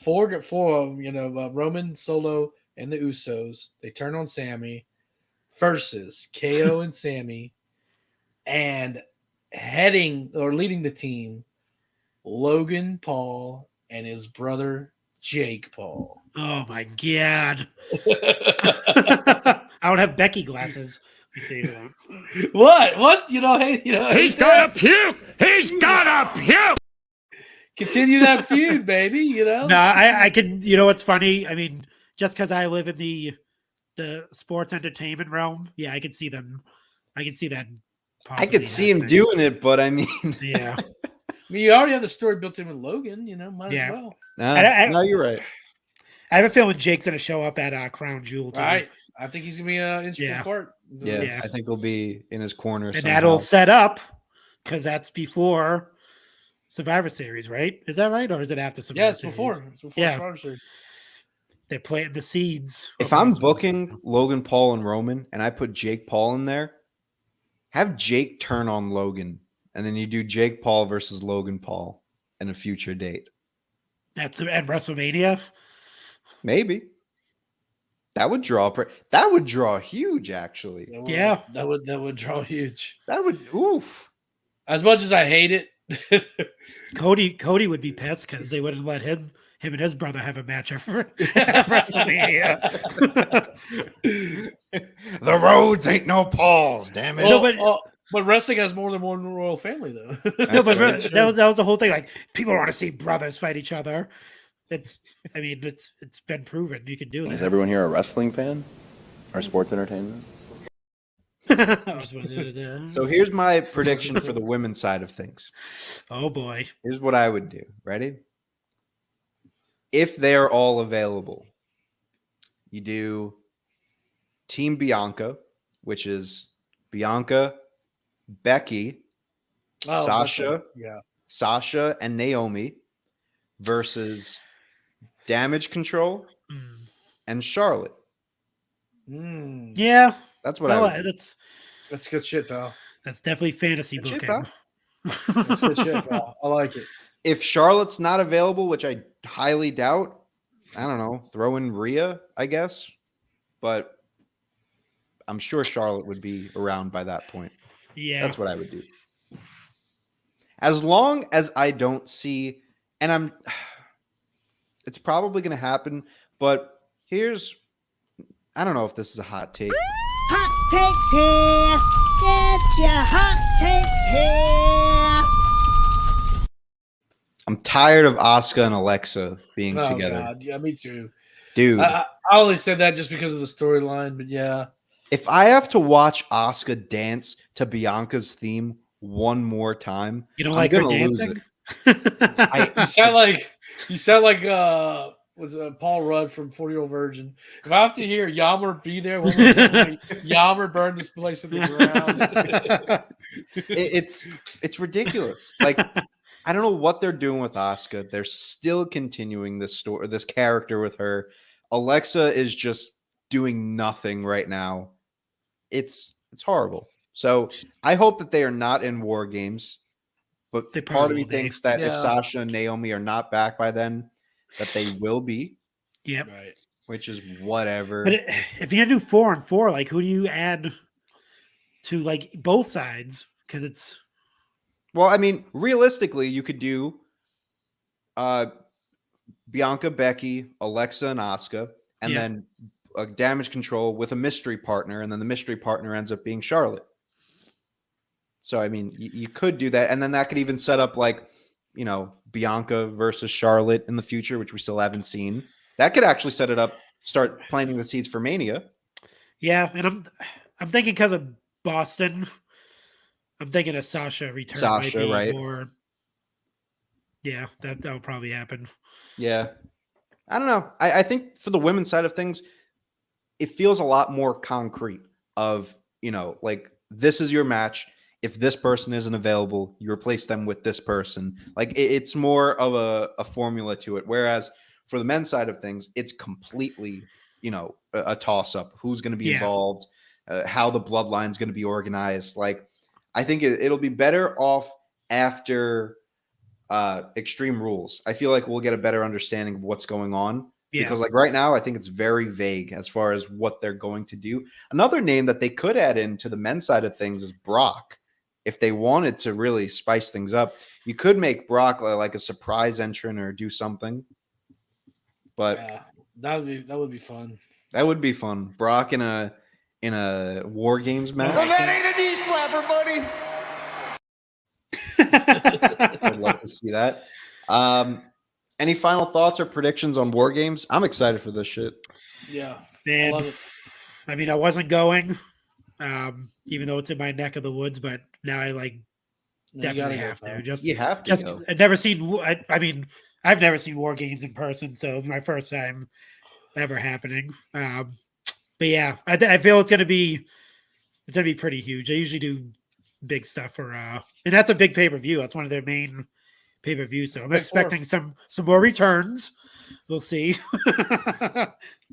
four of them, Roman, Solo, and the Usos. They turn on Sammy versus KO and Sammy, and leading the team, Logan Paul and his brother Jake Paul. Oh my god! I would have Becky glasses. You see that? What? He's got a puke! He's got a puke! Continue that feud, baby. No, I can. You know what's funny? I mean, just because I live in the sports entertainment realm, yeah, I could see them. I could see that. I could see him doing it, but I mean, yeah. I mean, you already have the story built in with Logan. Might as well. No, you're right. I have a feeling Jake's going to show up at Crown Jewel too. Right. I think he's going to be an integral part. Yes, Yeah. I think he'll be in his corner. And that'll set up, because that's before Survivor Series, right? Is that right? Or is it after Survivor Series? It's before Yeah. Survivor Series. They're planting the seeds. If I'm booking Logan Paul and Roman and I put Jake Paul in there, have Jake turn on Logan, and then you do Jake Paul versus Logan Paul in a future date. That's at WrestleMania. Maybe. That would draw huge, actually. That would draw huge. That would oof. As much as I hate it. Cody would be pissed because they wouldn't let him and his brother have a match at WrestleMania. The roads ain't no Pauls, damn it. But wrestling has more than one royal family, though. No, but that was the whole thing. Like, people want to see brothers fight each other. It's been proven you can do that. Is everyone here a wrestling fan or sports entertainment? So here's my prediction for the women's side of things. Oh boy. Here's what I would do. Ready? If they're all available, you do Team Bianca, which is Bianca, Becky, Sasha, Sasha, and Naomi versus Damage Control and Charlotte. Yeah. That's what I would do. That's good shit, pal. That's definitely fantasy booking. That's good shit, pal. I like it. If Charlotte's not available, which I highly doubt, I don't know, throw in Rhea, I guess. But I'm sure Charlotte would be around by that point. Yeah. That's what I would do. As long as I don't see, and it's probably going to happen, but I don't know if this is a hot take. Hot takes here. Get your hot takes here. I'm tired of Asuka and Alexa being together. God. Yeah, me too. Dude. I only said that just because of the storyline, but yeah. If I have to watch Asuka dance to Bianca's theme one more time, you don't like her dancing? You sound like was Paul Rudd from 40-Year-Old Virgin. If I have to hear Yammer be there, one more time, Yammer burn this place to the ground. It's ridiculous. Like, I don't know what they're doing with Asuka. They're still continuing this character with her. Alexa is just doing nothing right now. It's horrible. So I hope that they are not in War Games. But part of me thinks that if Sasha and Naomi are not back by then, that they will be. Yep. Right. Which is whatever. But if you're gonna do 4 and 4, like, who do you add to, like, both sides? Because it's, well, I mean, realistically, you could do Bianca, Becky, Alexa, and Asuka, and then Damage Control with a mystery partner, and then the mystery partner ends up being Charlotte. So, I mean, you could do that, and then that could even set up, like, you know, Bianca versus Charlotte in the future, which we still haven't seen. That could actually set it up, start planting the seeds for Mania. Yeah, and I'm thinking because of Boston, I'm thinking a Sasha return. Sasha, right? Or, yeah, that'll probably happen. Yeah. I don't know. I think for the women's side of things, it feels a lot more concrete of, like, this is your match. If this person isn't available, you replace them with this person. Like, it's more of a formula to it. Whereas for the men's side of things, it's completely, a toss-up. Who's going to be involved, how the bloodline's going to be organized. Like, I think it'll be better off after Extreme Rules. I feel like we'll get a better understanding of what's going on. Yeah. Because like right now, I think it's very vague as far as what they're going to do. Another name that they could add into the men's side of things is Brock. If they wanted to really spice things up, you could make Brock like a surprise entrant or do something. But that would be fun. That would be fun. Brock in a War Games match. Well, that ain't a knee slapper, buddy. I'd love to see that. Any final thoughts or predictions on War Games? I'm excited for this shit. Yeah, man. I love it. I mean, I wasn't going, even though it's in my neck of the woods, but now I definitely have to. You have to. Go. I've never seen. I mean, I've never seen War Games in person, so it's my first time ever happening. But yeah, I feel it's gonna be pretty huge. I usually do big stuff for, and that's a big pay-per-view. That's one of their main pay-per-views. So I'm expecting some more returns. We'll see.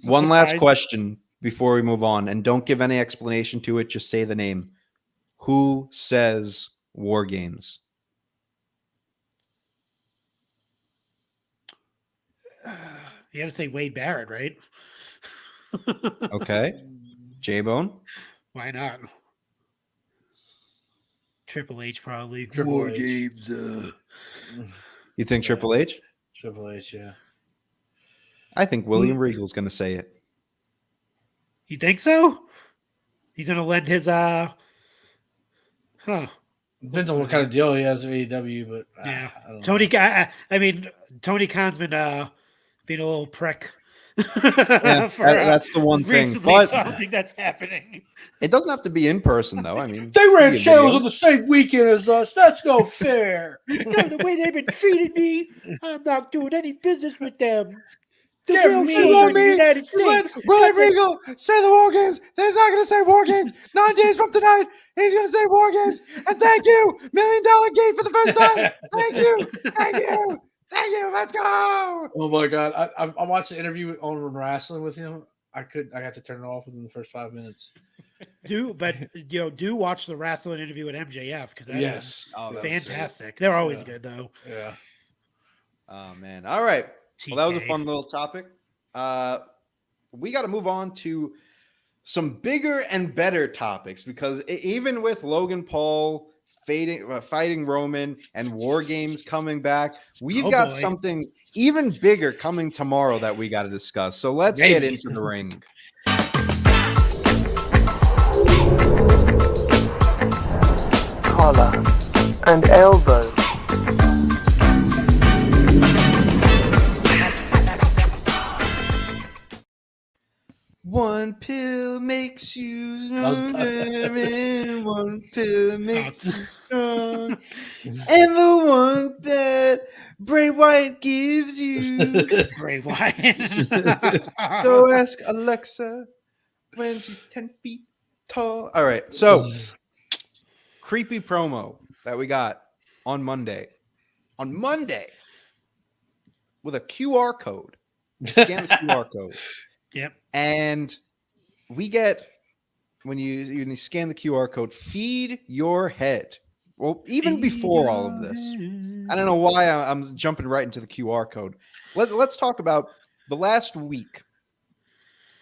One last question before we move on, and don't give any explanation to it. Just say the name. Who says War Games? You got to say Wade Barrett, right? Okay. J-Bone? Why not? Triple H probably. Triple H. Games. You think Triple H? Triple H, yeah. I think William Regal's going to say it. You think so? He's going to lend his Depends on what kind of deal he has with AEW, but yeah. I don't Tony, know. I mean, Tony Khan's been being a little prick. That's the one thing. But so I don't think that's happening. It doesn't have to be in person, though. I mean, they ran shows on the same weekend as us. That's no fair. The way they've been treating me, I'm not doing any business with them. The real real shows are in the United States. William Regal say the War Games. He's not going to say War Games. 9 days from tonight, he's going to say War Games. And thank you, $1 Million Gate for the first time. Thank you. Thank you. Thank you. Let's go. Oh my God. I watched the interview on wrestling with him. I got to turn it off within the first 5 minutes. Do watch the wrestling interview with MJF because that is fantastic. They're always good though. Yeah. Oh man. All right. TK. Well, that was a fun little topic. We got to move on to some bigger and better topics because even with Logan Paul fighting Roman and War Games coming back, we've got something even bigger coming tomorrow that we got to discuss. So let's get into the ring. Collar and elbow. One pill makes you stronger, one pill makes you strong, and the one that Bray Wyatt gives you. Bray Wyatt. Go ask Alexa when she's 10 feet tall. All right, so creepy promo that we got on Monday. On Monday, with a QR code. Scan the QR code. Yep. And we get, when you scan the QR code, feed your head. Well, even before all of this, I don't know why I'm jumping right into the QR code. Let's talk about the last week.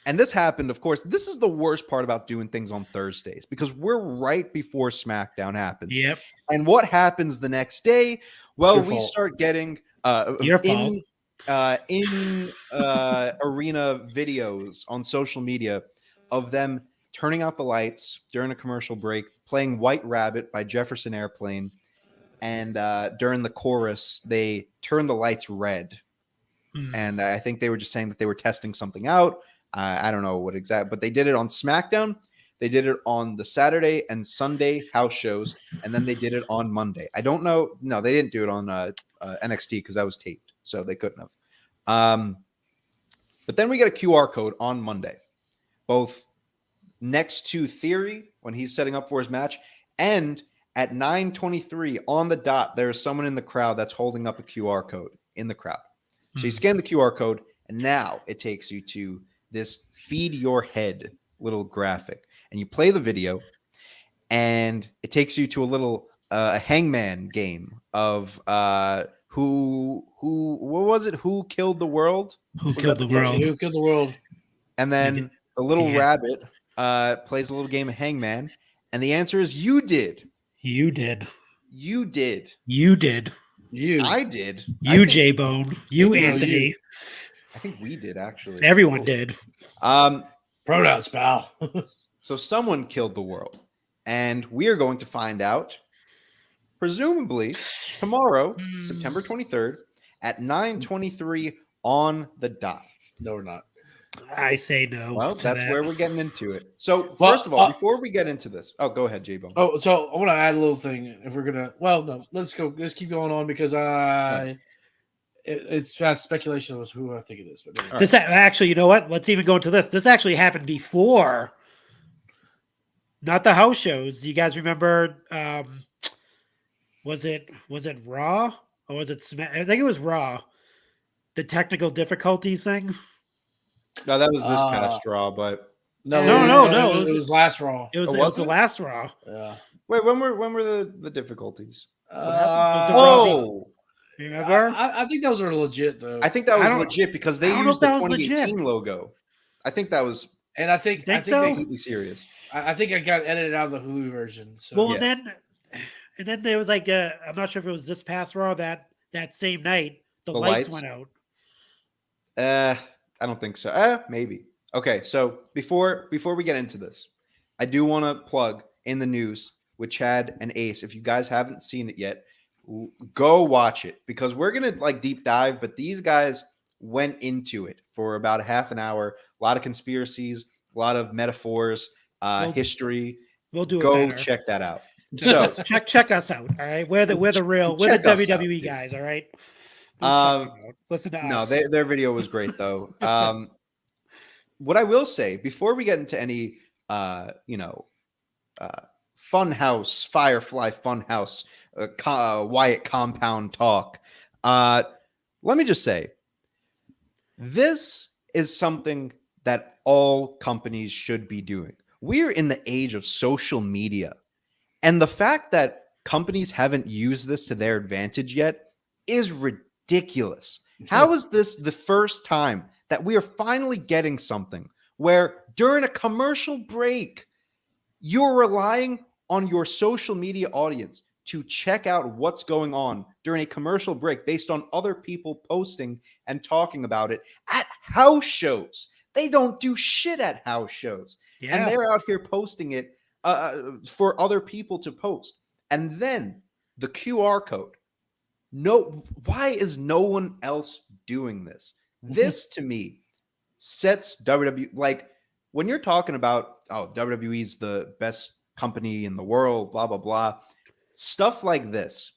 And this happened, of course. This is the worst part about doing things on Thursdays because we're right before SmackDown happens. Yep. And what happens the next day? Well, we start getting Your fault. in arena videos on social media of them turning out the lights during a commercial break, playing White Rabbit by Jefferson Airplane, and during the chorus, they turned the lights red. And I think they were just saying that they were testing something out. I don't know what exact, but they did it on SmackDown. They did it on the Saturday and Sunday house shows, and then they did it on Monday. I don't know. No, they didn't do it on NXT because that was taped, so they couldn't have. But then we get a QR code on Monday, both next to Theory when he's setting up for his match, and at 9:23 on the dot, there's someone in the crowd that's holding up a QR code in the crowd. So you scan the QR code, and now it takes you to this feed your head little graphic, and you play the video, and it takes you to a little hangman game of what was it? Who killed the world? Who killed the world? Who killed the world? And then the little rabbit plays a little game of hangman, and the answer is you did. You did. You did. You did. You. I did. You, J-Bone. You, Anthony. You. I think we did, actually. Everyone did. Pronouns, pal. So someone killed the world, and we are going to find out, presumably tomorrow, September 23rd, at 9:23 on the dot. No, we're not. I say no. Well, that's that. where we're getting into it. So, first of all, before we get into this, go ahead, J-Bone. Oh, so I want to add a little thing. If we're gonna, well, no, let's go. Let's keep going on because it's fast speculation as who I think it is. But anyway. This actually, you know what? Let's even go into this. This actually happened before, not the house shows. You guys remember? Was it Raw or was it Smack? I think it was Raw. The technical difficulties thing. No, that was this past Raw, but no. It was last Raw. It was the last Raw. Yeah. Wait, when were the difficulties? Oh, remember? I think those are legit though. I think that was legit because they used the 2018 logo. I think that was, and I think so? Completely serious. I think I got edited out of the Hulu version. So. Well, and then there was like I'm not sure if it was this past Raw that same night the lights went out. I don't think so. Maybe. Okay, so before we get into this, I do want to plug in the news with Chad and Ace. If you guys haven't seen it yet, go watch it because we're gonna like deep dive. But these guys went into it for about a half an hour. A lot of conspiracies, a lot of metaphors, history. We'll do it. Go better. check that out. So check us out. All right, we're the real WWE guys. All right. Listen to us. No, their video was great though. What I will say before we get into any Funhouse, Firefly Funhouse, Wyatt compound talk, let me just say this is something that all companies should be doing. We're in the age of social media, and the fact that companies haven't used this to their advantage yet is ridiculous. How is this the first time that we are finally getting something where during a commercial break, you're relying on your social media audience to check out what's going on during a commercial break based on other people posting and talking about it at house shows? They don't do shit at house shows. Yeah. And they're out here posting it for other people to post. And then the QR code. Why is no one else doing this? This to me sets WWE, like when you're talking about, WWE's the best company in the world, blah, blah, blah. Stuff like this,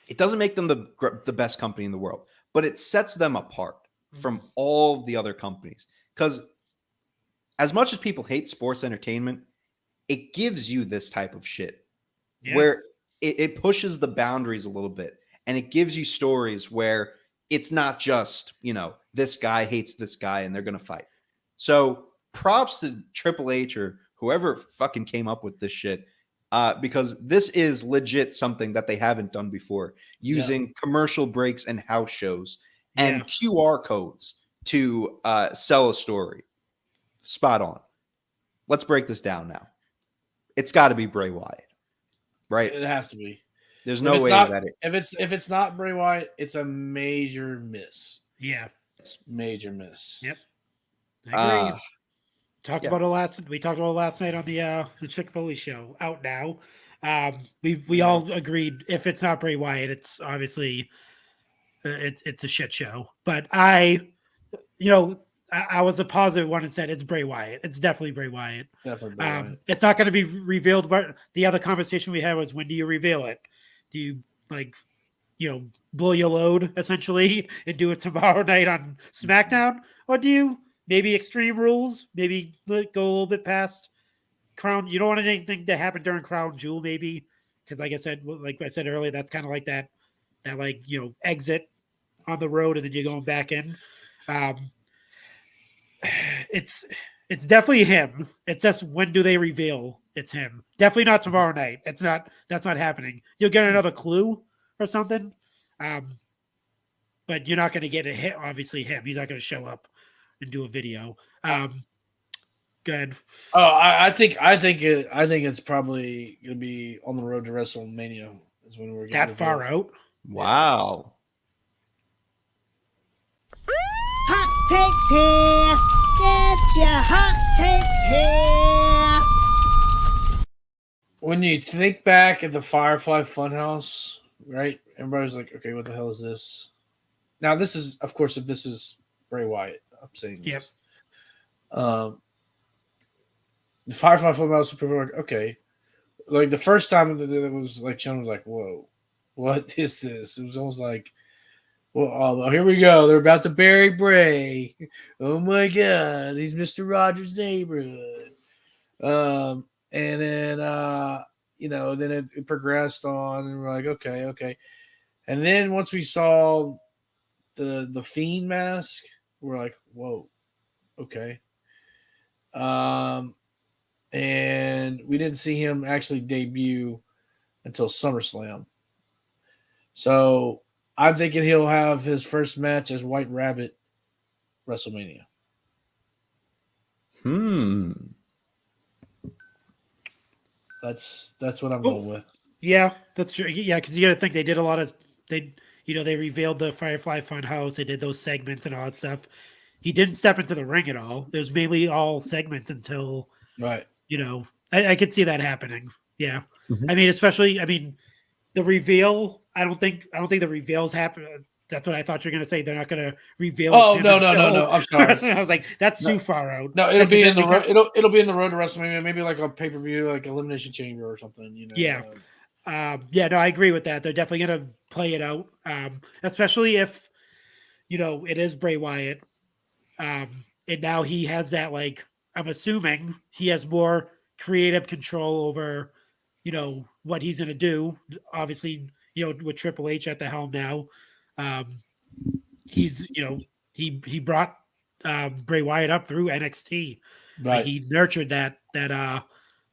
it doesn't make them the best company in the world, but it sets them apart from all the other companies. Because as much as people hate sports entertainment, it gives you this type of shit where it pushes the boundaries a little bit. And it gives you stories where it's not just, this guy hates this guy and they're going to fight. So props to Triple H or whoever fucking came up with this shit, because this is legit something that they haven't done before, using commercial breaks and house shows and QR codes to sell a story. Spot on. Let's break this down now. It's got to be Bray Wyatt, right? It has to be. There's no way that if it's not Bray Wyatt, it's a major miss. Yeah, major miss. Yep, I agree. Talked about it last night on the Chick Foley show. Out now, we all agreed if it's not Bray Wyatt, it's obviously it's a shit show. But I was a positive one and said it's Bray Wyatt. It's definitely Bray Wyatt. Definitely Bray Wyatt. It's not going to be revealed. But the other conversation we had was, when do you reveal it? Do you blow your load essentially and do it tomorrow night on SmackDown, or do you maybe Extreme Rules, maybe go a little bit past Crown. You don't want anything to happen during Crown Jewel, maybe, because like I said earlier, that's kind of like that like exit on the road, and then you're going back in. It's definitely him. It's just when do they reveal it's him? Definitely not tomorrow night. That's not happening. You'll get another clue or something, but you're not going to get a hit. Obviously, him. He's not going to show up and do a video. Good. Oh, I think it's probably going to be on the road to WrestleMania. Is when we're that far out. Wow. Hot takes here. Get your hot takes here. When you think back at the Firefly Funhouse, right? Everybody's like, okay, what the hell is this? Now, this is, of course, if this is Bray Wyatt, I'm saying this. The Firefly Funhouse, people were like, okay. Like, the first time it was like, Sean was like, whoa, what is this? It was almost like, well, here we go. They're about to bury Bray. Oh my God, he's Mr. Rogers' neighborhood. And then then it progressed on, and we're like, okay. And then once we saw the Fiend mask, we're like, whoa, okay. And we didn't see him actually debut until SummerSlam. So I'm thinking he'll have his first match as White Rabbit WrestleMania. That's what I'm going with. Yeah, that's true. Yeah, because you got to think they did a lot of they revealed the Firefly Funhouse. They did those segments and all that stuff. He didn't step into the ring at all. It was mainly all segments until right. I could see that happening. Yeah, I mean, especially the reveal. I don't think the reveals happen. That's what I thought you were going to say. They're not going to reveal. Oh no! I'm sorry. I was like, that's too far out. No, it'll be in the road. It'll be in the road to WrestleMania. Maybe like a pay-per-view, like Elimination Chamber or something. Yeah. No, I agree with that. They're definitely going to play it out, especially if it is Bray Wyatt, and now he has that. Like, I'm assuming he has more creative control over, what he's going to do. Obviously, with Triple H at the helm now, he's he brought Bray Wyatt up through NXT. Right. Like, he nurtured that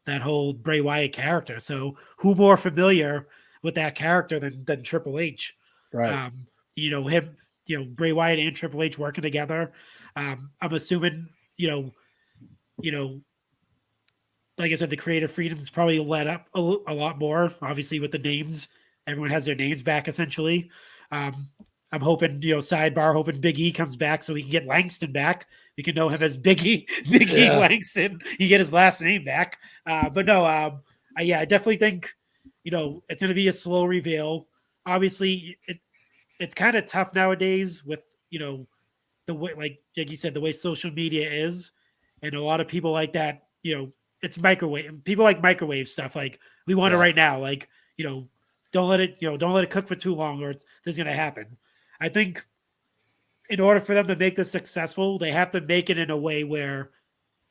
whole Bray Wyatt character. So who more familiar with that character than Triple H? Right. Bray Wyatt and Triple H working together. I'm assuming, like I said, the creative freedom's probably let up a lot more, obviously, with the names. Everyone has their names back, essentially. I'm hoping, hoping Big E comes back so we can get Langston back. We can know him as Big E Langston. You get his last name back. But no, I definitely think, it's going to be a slow reveal. Obviously, it's kind of tough nowadays with, the way, like you said, the way social media is. And a lot of people like that, it's microwave. People like microwave stuff. Like, we want it right now. Like, don't let it cook for too long, or this is going to happen. I think in order for them to make this successful, they have to make it in a way where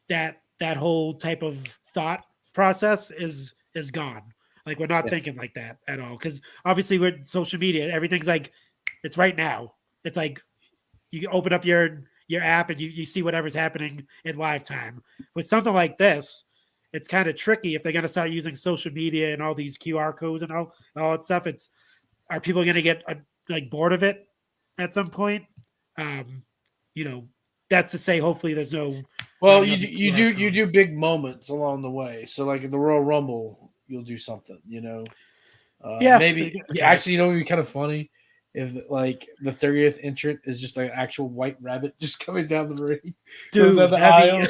that whole type of thought process is gone. Like, we're not thinking like that at all. Because obviously with social media, everything's like, it's right now. It's like you open up your app and you see whatever's happening in live time. With something like this, it's kind of tricky if they're going to start using social media and all these QR codes and all that stuff. Are people going to get bored of it at some point? That's to say, hopefully there's no. Well, you do big moments along the way. So like at the Royal Rumble, you'll do something. Maybe. Okay. Actually, it'd be kind of funny if like the 30th entrant is just like an actual white rabbit just coming down the ring. Dude, I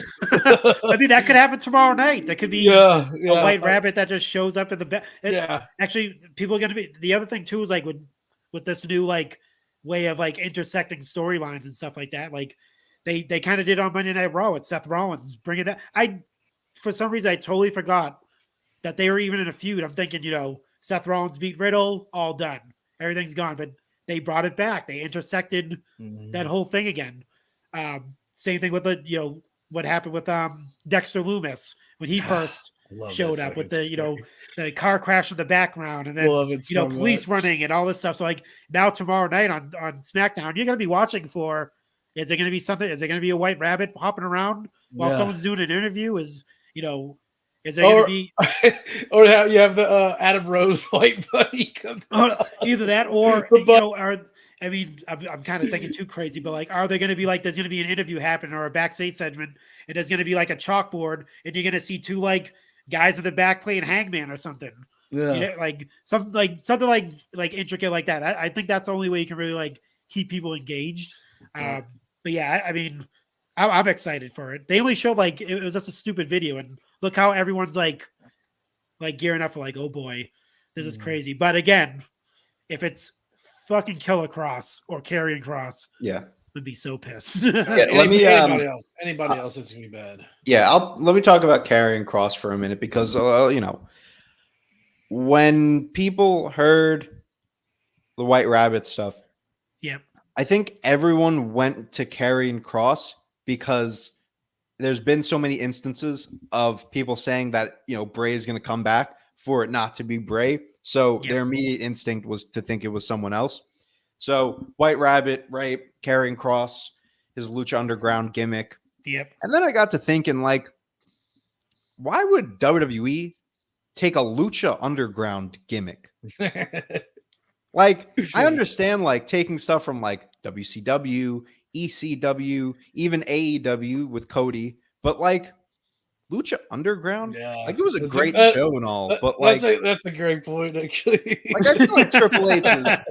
mean, that could happen tomorrow night. That could be a white rabbit that just shows up in the back. Actually, people are going to be, the other thing too is like with this new like way of like intersecting storylines and stuff like that. Like they kind of did on Monday Night Raw with Seth Rollins bringing that. For some reason, I totally forgot that they were even in a feud. I'm thinking, Seth Rollins beat Riddle, all done. Everything's gone. But they brought it back. They intersected that whole thing again. Same thing with what happened with Dexter Loomis when he first showed up with the car crash in the background, and then police running and all this stuff. So like now tomorrow night on SmackDown, you're gonna be watching for, is there gonna be something? Is there gonna be a white rabbit hopping around while someone's doing an interview? Is there gonna be or how you have the Adam Rose white buddy come either that or I'm kind of thinking too crazy, but like, are they going to be like, there's going to be an interview happening or a backstage segment, and there's going to be like a chalkboard, and you're going to see two like guys in the back playing Hangman or something, like something like intricate like that. I think that's the only way you can really like keep people engaged. But yeah, I mean, I'm excited for it. They only showed like it was just a stupid video, and look how everyone's like gearing up for like, oh boy, this is crazy. But again, if it's fucking Killer Cross or Karrion Kross, would be so pissed. Anybody else, it's gonna be bad. Yeah, let me talk about Karrion Kross for a minute because when people heard the White Rabbit stuff, I think everyone went to Karrion Kross because there's been so many instances of people saying that Bray is going to come back for it not to be Bray. So their immediate instinct was to think it was someone else. So White Rabbit, right? Karrion Kross, his Lucha Underground gimmick. Yep. And then I got to thinking, like, why would WWE take a Lucha Underground gimmick? Like, I understand, like, taking stuff from, like, WCW, ECW, even AEW with Cody, but, like, Lucha Underground? Like, it was a great show and all, but, like... That's a great point, actually. Like, I feel like Triple H is...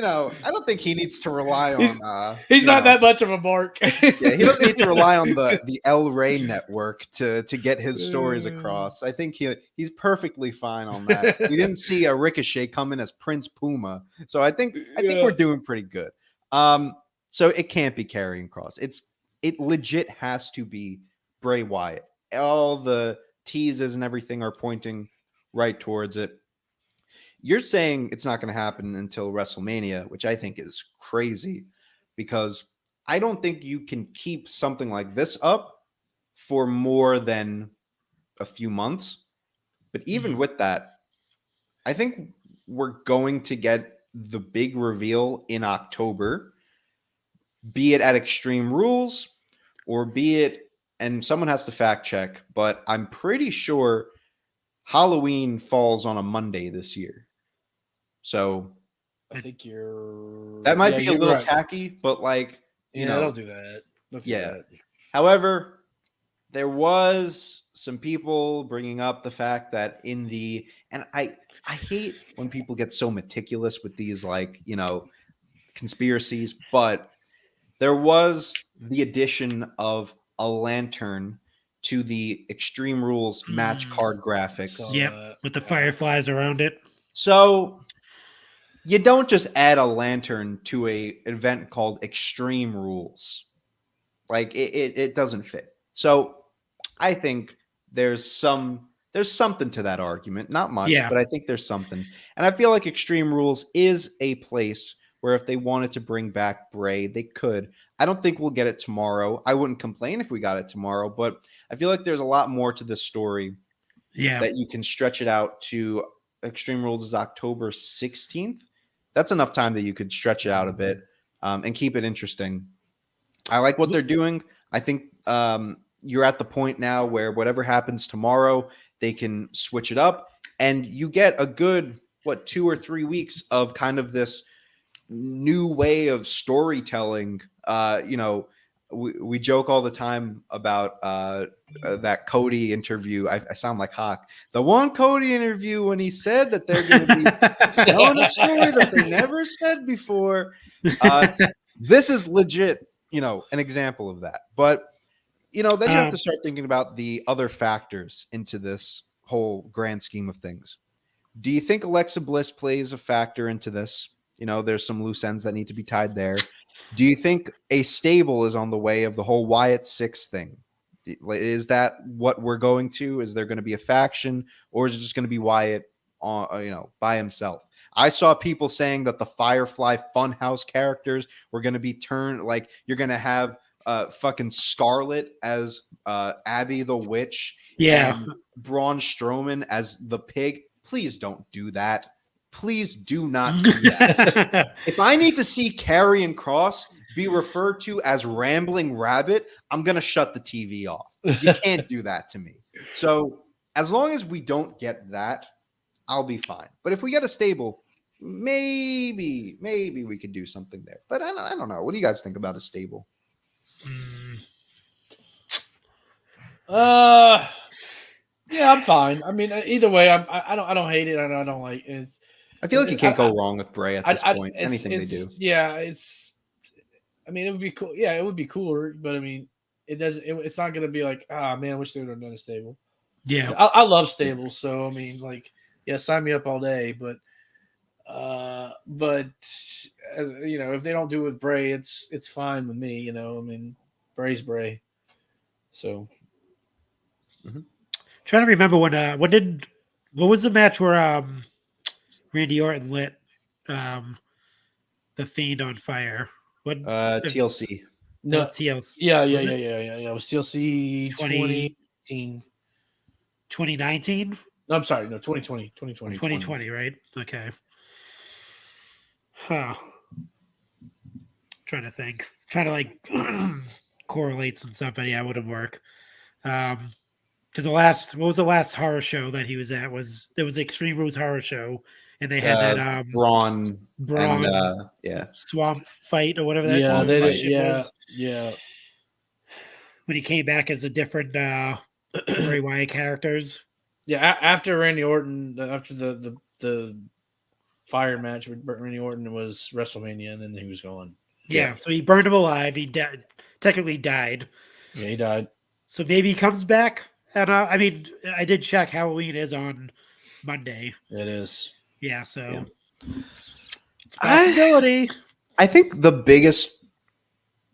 I don't think he needs to rely on... He's not that much of a mark. Yeah, he doesn't need to rely on the El Rey network to get his stories across. I think he's perfectly fine on that. We didn't see a Ricochet come in as Prince Puma. So I think we're doing pretty good. So it can't be Karrion Kross. It legit has to be Bray Wyatt. All the teases and everything are pointing right towards it. You're saying it's not going to happen until WrestleMania, which I think is crazy because I don't think you can keep something like this up for more than a few months. But even with that, I think we're going to get the big reveal in October, be it at Extreme Rules or be it, and someone has to fact check, but I'm pretty sure Halloween falls on a Monday this year. So I think that might be a little tacky, but like, don't do that. Don't do that. However, there was some people bringing up the fact that and I hate when people get so meticulous with these, like, conspiracies, but there was the addition of a lantern to the Extreme Rules match card graphics. With the fireflies around it. So you don't just add a lantern to a event called Extreme Rules. Like it doesn't fit. So I think there's something to that argument. Not much, but I think there's something. And I feel like Extreme Rules is a place where if they wanted to bring back Bray, they could. I don't think we'll get it tomorrow. I wouldn't complain if we got it tomorrow, but I feel like there's a lot more to this story that you can stretch it out to. Extreme Rules is October 16th. That's enough time that you could stretch it out a bit and keep it interesting. I like what they're doing. I think you're at the point now where whatever happens tomorrow, they can switch it up and you get a good, 2 or 3 weeks of kind of this new way of storytelling. We joke all the time about that Cody interview. I sound like Hawk. The one Cody interview when he said that they're going to be telling a story that they never said before. This is legit, an example of that. But, then you have to start thinking about the other factors into this whole grand scheme of things. Do you think Alexa Bliss plays a factor into this? There's some loose ends that need to be tied there. Do you think a stable is on the way of the whole Wyatt 6 thing? Is that what we're going to? Is there going to be a faction, or is it just going to be Wyatt by himself? I saw people saying that the Firefly Funhouse characters were going to be turned, like you're going to have fucking Scarlet as Abby the Witch. Yeah. And Braun Strowman as the pig. Please don't do that. Please do not do that. If I need to see Karrion Kross be referred to as Rambling Rabbit, I'm going to shut the TV off. You can't do that to me. So as long as we don't get that, I'll be fine. But if we get a stable, maybe we could do something there. But I don't know. What do you guys think about a stable? Yeah, I'm fine. I mean, either way, I don't hate it. I don't like it. I feel like you can't go wrong with Bray at this point. Anything they do. Yeah, I mean, it would be cool. Yeah, it would be cooler, but I mean, it's not going to be like, man, I wish they would have done a stable. Yeah, I love stables, so I mean, like, yeah, sign me up all day. But as, you know, if they don't do it with Bray, it's fine with me. You know, I mean, Bray's Bray. So, trying to remember what was the match where Randy Orton lit the Fiend on fire? What TLC? No, was TLC. Yeah. It was TLC 2018. 2019? No, I'm sorry. No, 2020. 2020, right? Okay. Huh. Trying to think. Trying to like correlate some stuff, but yeah, it wouldn't work. Because what was the last horror show that he was at? There was Extreme Rules horror show, and they had that Braun and, swamp fight or whatever that was. Yeah. When he came back as a different Bray Wyatt characters. Yeah, after Randy Orton, after the fire match with Randy Orton was WrestleMania, and then he was gone. Yeah, so he burned him alive. He technically died. Yeah, he died. So maybe he comes back. And I mean, I did check Halloween is on Monday. It is. Yeah, so it's a possibility. I think the biggest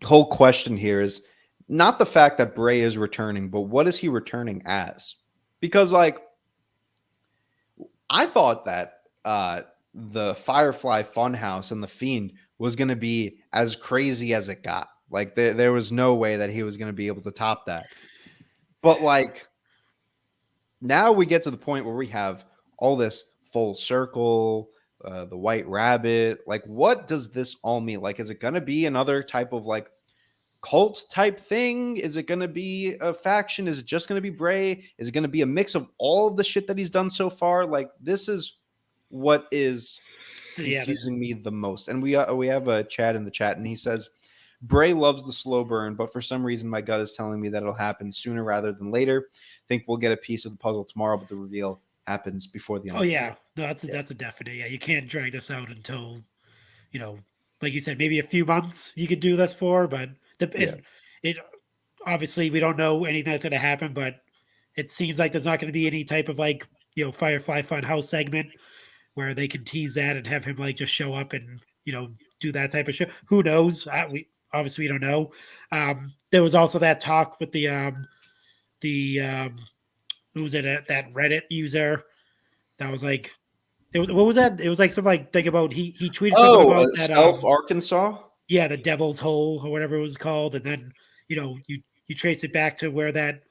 whole question here is not the fact that Bray is returning, but what is he returning as? Because, like, I thought that the Firefly Funhouse and the Fiend was going to be as crazy as it got. Like, there was no way that he was going to be able to top that. But, like, now we get to the point where we have all this full circle, the White Rabbit. Like, what does this all mean? Like, is it going to be another type of, like, cult type thing? Is it going to be a faction? Is it just going to be Bray? Is it going to be a mix of all of the shit that he's done so far? Like, this is what is confusing me the most. And we have a Chad in the chat, and he says, Bray loves the slow burn, but for some reason my gut is telling me that it'll happen sooner rather than later. Think we'll get a piece of the puzzle tomorrow, but the reveal happens before the end. Oh yeah, no, that's a definite. Yeah, you can't drag this out until, you know, like you said, maybe a few months you could do this for, but it obviously we don't know anything that's going to happen, but it seems like there's not going to be any type of like, you know, Firefly Funhouse segment where they can tease that and have him like just show up and, you know, do that type of show. Who knows? We don't know. There was also that talk with the who was it? That Reddit user that was like, what was that? It was like something like, think about he tweeted something about that Self Arkansas. Yeah, the Devil's Hole or whatever it was called, and then you know you trace it back to where that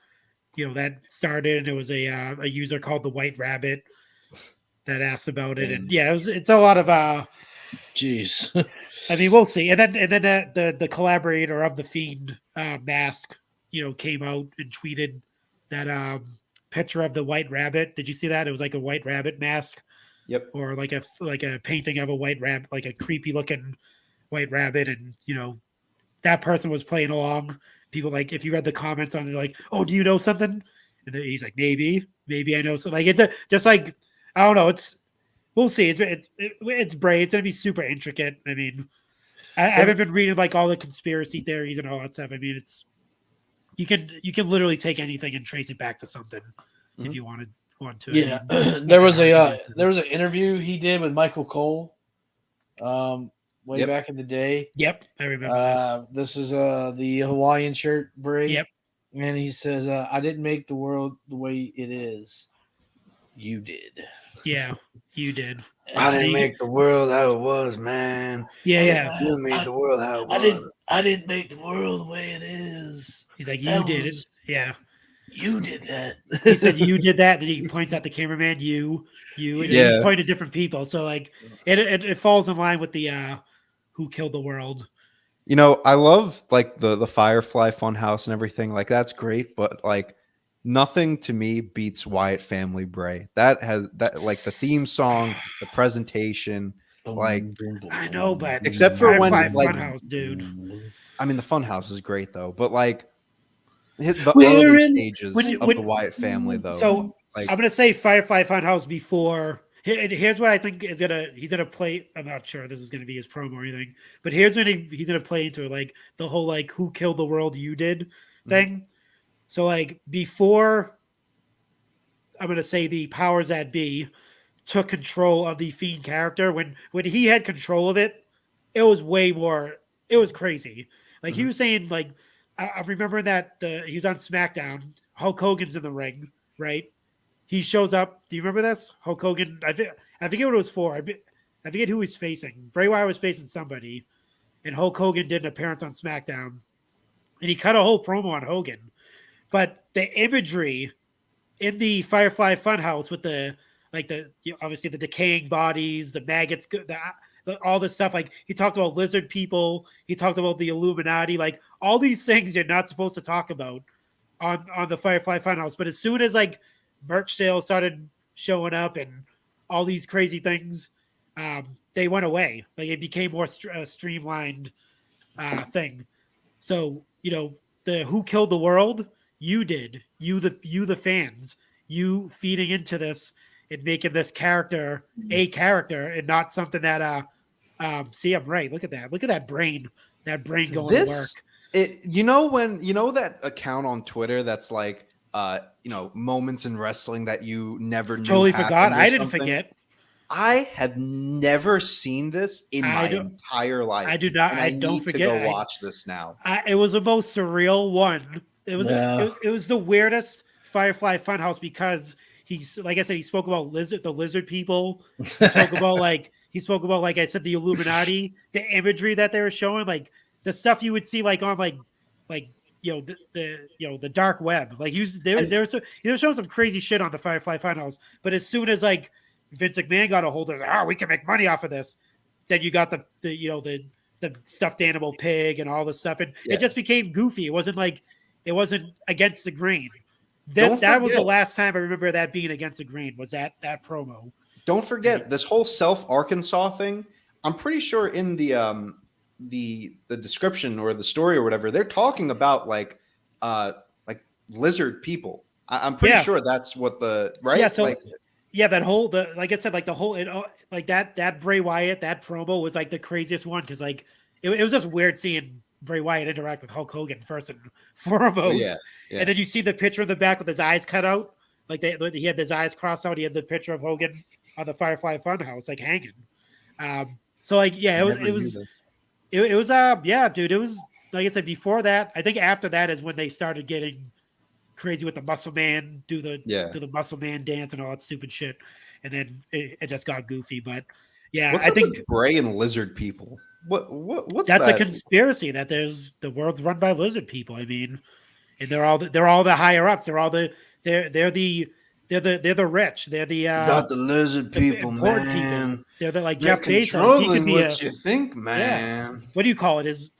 that started, and it was a user called the White Rabbit that asked about it, and yeah, it's a lot of jeez. I mean, we'll see. And then the collaborator of the Fiend mask, came out and tweeted that picture of the White Rabbit. Did you see that? It was like a White Rabbit mask. Yep. Or like a painting of a white rabbit, like a creepy looking White Rabbit, and that person was playing along. People like, if you read the comments on it, like, oh, do you know something? And then he's like, maybe I know something. Like it's just like, I don't know. We'll see. It's Bray. It's gonna be super intricate. I mean, I haven't been reading like all the conspiracy theories and all that stuff. I mean, you can literally take anything and trace it back to something if you want to. Yeah, there was an interview he did with Michael Cole, way back in the day. Yep, I remember this. This is the Hawaiian shirt Bray. Yep, and he says, "I didn't make the world the way it is. You did." Yeah, you did. I didn't make the world how it was, man. Yeah. You made the world how it was. I didn't make the world the way it is. He's like, you did it. Yeah. You did that. He said, you did that. Then he points out the cameraman, you. And Yeah. he's pointing at different people. So, like, it falls in line with the Who Killed the World. You know, I love like the Firefly Funhouse and everything. Like that's great, but like nothing to me beats Wyatt Family Bray. That like the theme song, the presentation, like I know, but except for when Firefly like Funhouse, dude. I mean the Funhouse is great though, but like the We're early in- stages of the Wyatt family though. So like, I'm gonna say Firefly Funhouse before. Here's what I think he's gonna play. I'm not sure this is gonna be his promo or anything, but here's when he's gonna play into it, like the whole like who killed the world you did thing. So like before, I'm gonna say the powers that be took control of the Fiend character. When he had control of it, it was way more. It was crazy. Like he was saying, like I remember that he was on SmackDown. Hulk Hogan's in the ring, right? He shows up. Do you remember this? Hulk Hogan. I forget what it was for. I forget who he's facing. Bray Wyatt was facing somebody, and Hulk Hogan did an appearance on SmackDown, and he cut a whole promo on Hogan. But the imagery in the Firefly Funhouse with obviously the decaying bodies, the maggots, all this stuff. Like he talked about lizard people. He talked about the Illuminati. Like all these things you're not supposed to talk about on the Firefly Funhouse. But as soon as like merch sales started showing up and all these crazy things, they went away. Like it became more streamlined thing. So the Who Killed the World, you did. You the fans, you feeding into this and making this character a character and not something that see, I'm right. Look at that brain going to work. You know that account on Twitter that's like moments in wrestling that you never knew. Totally forgot. I didn't forget. I have never seen this in my entire life. I do not. And I don't need forget. to go watch this now. It was the most surreal one. It was the weirdest Firefly Funhouse because he's like I said, he spoke about the lizard people. He spoke about like I said, the Illuminati, the imagery that they were showing, like the stuff you would see like on the dark web. Like they were showing some crazy shit on the Firefly Funhouse. But as soon as like Vince McMahon got a hold of it, we can make money off of this. Then you got the stuffed animal pig and all this stuff, and it just became goofy. It wasn't against the grain. That was the last time I remember that being against the grain. Was that promo? Don't forget this whole Self Arkansas thing. I'm pretty sure in the description or the story or whatever, they're talking about like lizard people. I'm pretty sure that's what right. Yeah. So that whole like I said, like the whole like that Bray Wyatt, that promo was like the craziest one because like it was just weird seeing Bray Wyatt interact with Hulk Hogan first and foremost. Yeah. And then you see the picture in the back with his eyes cut out. Like he had his eyes crossed out. He had the picture of Hogan on the Firefly Funhouse, like hanging. So like, yeah, it was dude. It was like I said before that. I think after that is when they started getting crazy with the Muscle Man, do the Muscle Man dance and all that stupid shit, and then it just got goofy. But yeah, what's I think with Bray and lizard people. What's that's that? a conspiracy that the world's run by lizard people. I mean, and they're all the higher ups. They're the rich. They're the got the lizard people, man. People. They're like They're Jeff Bezos. controlling He could be what you think, man. Yeah. What do you call it? Is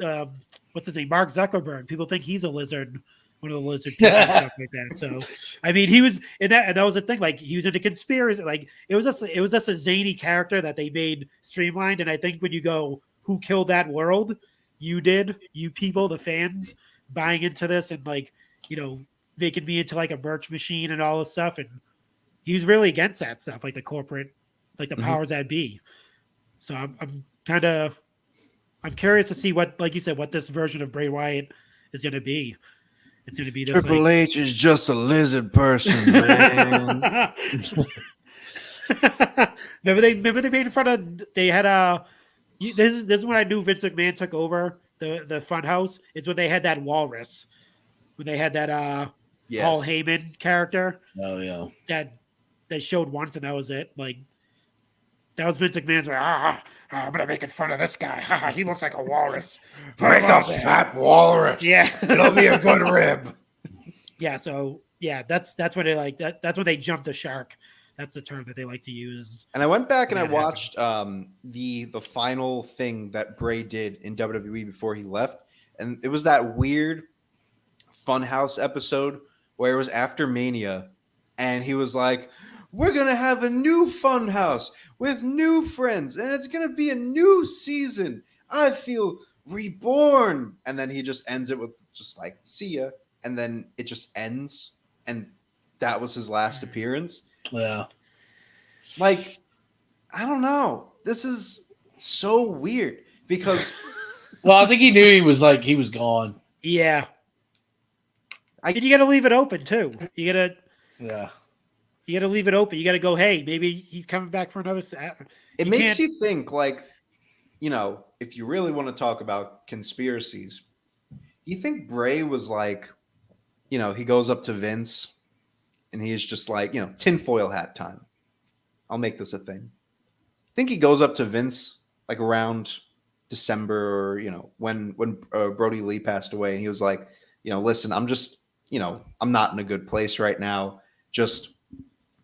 what's his name? Mark Zuckerberg. People think he's a lizard. One of the lizard people and stuff like that. So, I mean, he was in that, and that was the thing. Like, he was into conspiracy. Like, it was just a zany character that they made streamlined. And I think when you go, who killed that world? You did. You people, the fans, buying into this and like, making me into like a merch machine and all this stuff. And he was really against that stuff, like the corporate, like the powers that be. So I'm curious to see what, like you said, what this version of Bray Wyatt is going to be. It's going to be this. Triple H is just a lizard person, man. Remember they made fun of. They had this is when I knew Vince McMahon took over the Funhouse. It's when they had that walrus, when they had that Paul Heyman character. Oh yeah, that they showed once and that was it. Like that was Vince McMahon's like I'm gonna make fun of this guy. He looks like a walrus. Make a fat walrus. Yeah, it'll be a good rib. Yeah, so yeah, that's when they like that. That's when they jump the shark. That's the term that they like to use. And I went back and I watched the final thing that Bray did in WWE before he left, and it was that weird Funhouse episode where it was after Mania, and he was like, "We're gonna have a new Funhouse with new friends, and it's gonna be a new season. I feel reborn." And then he just ends it with just like, "See ya," and then it just ends, and that was his last appearance. Yeah. Like, I don't know. This is so weird because Well, I think he knew he was gone. Yeah. And you got to leave it open too. You got to leave it open. You got to go, hey, maybe he's coming back for another. It makes you think, like, you know, if you really want to talk about conspiracies, you think Bray was like, you know, he goes up to Vince and he's just like, you know, tinfoil hat time. I'll make this a thing. I think he goes up to Vince like around December, or, you know, when Brody Lee passed away, and he was like, you know, listen, I'm just, you know, I'm not in a good place right now. Just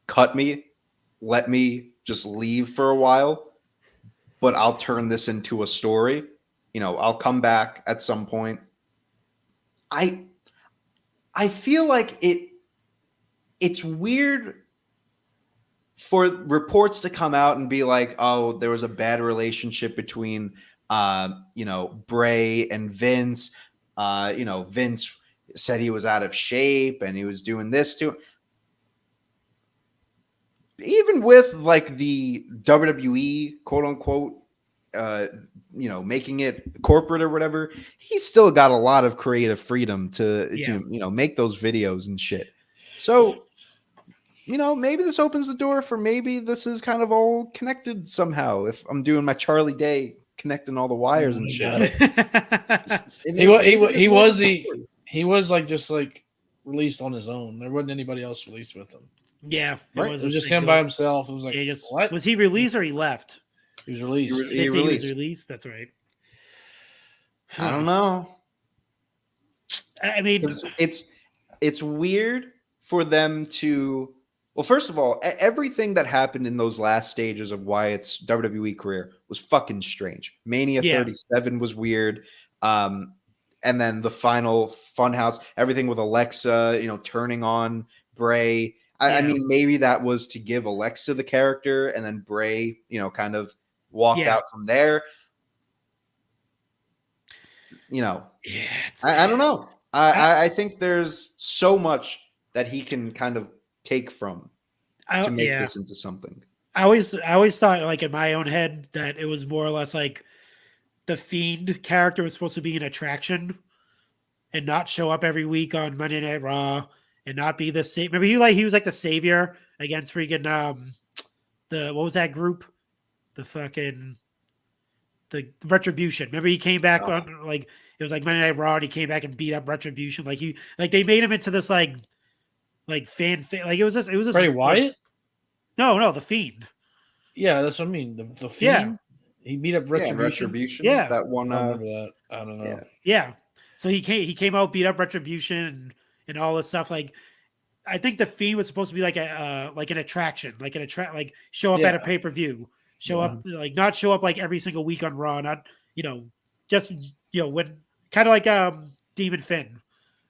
cut me, let me just leave for a while, but I'll turn this into a story. You know, I'll come back at some point. I feel like it's weird for reports to come out and be like, oh, there was a bad relationship between you know, Bray and Vince. You know, Vince said he was out of shape and he was doing this too. Even with like the WWE quote unquote, you know, making it corporate or whatever, he's still got a lot of creative freedom to you know, make those videos and shit. So, you know, maybe this opens the door for maybe this is kind of all connected somehow. If I'm doing my Charlie Day connecting all the wires and shit. He was like just like released on his own. There wasn't anybody else released with him. Yeah, right. It was just him by himself. It was like, what? Was he released or he left? He was released. He was released. That's right. I don't know. I mean, it's weird for them to. Well, first of all, everything that happened in those last stages of Wyatt's WWE career was fucking strange. Mania 37 was weird. And then the final Funhouse, everything with Alexa, you know, turning on Bray. I mean, maybe that was to give Alexa the character, and then Bray, you know, kind of walked out from there. You know, I don't know. I think there's so much that he can kind of take from to make this into something. I always thought, like, in my own head, that it was more or less like the Fiend character was supposed to be an attraction and not show up every week on Monday Night Raw and not be the same. Remember, he was like the savior against freaking what was that group? The Retribution. Remember, he came back on, like, it was like Monday Night Raw, and he came back and beat up Retribution. Like they made him into this like fan, like it was this Bray Wyatt. No, the Fiend. Yeah, that's what I mean. The Fiend. Yeah. He beat up Retribution. Yeah, that one. I remember that. I don't know. Yeah. So he came out, beat up Retribution and all this stuff. Like, I think the Fiend was supposed to be like an attraction, like show up at a pay-per-view, not show up like every single week on Raw, not, you know, just, you know, when kind of like Demon Finn.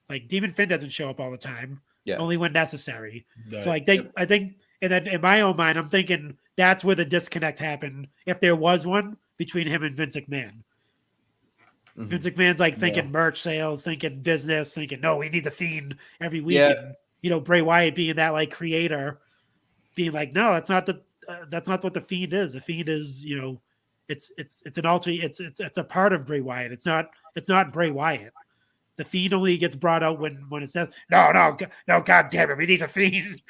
Like, Demon Finn doesn't show up all the time. Yeah. Only when necessary. Right. So I think, and then in my own mind, I'm thinking that's where the disconnect happened, if there was one, between him and Vince McMahon. Mm-hmm. Vince McMahon's like thinking merch sales, thinking business, thinking, no, we need the Fiend every week. Yeah. And, you know, Bray Wyatt being that like creator, being like, no, that's not what the Fiend is. The Fiend is, you know, it's an alter, it's a part of Bray Wyatt. It's not Bray Wyatt. The Fiend only gets brought out when it says, no, God damn it, we need a Fiend.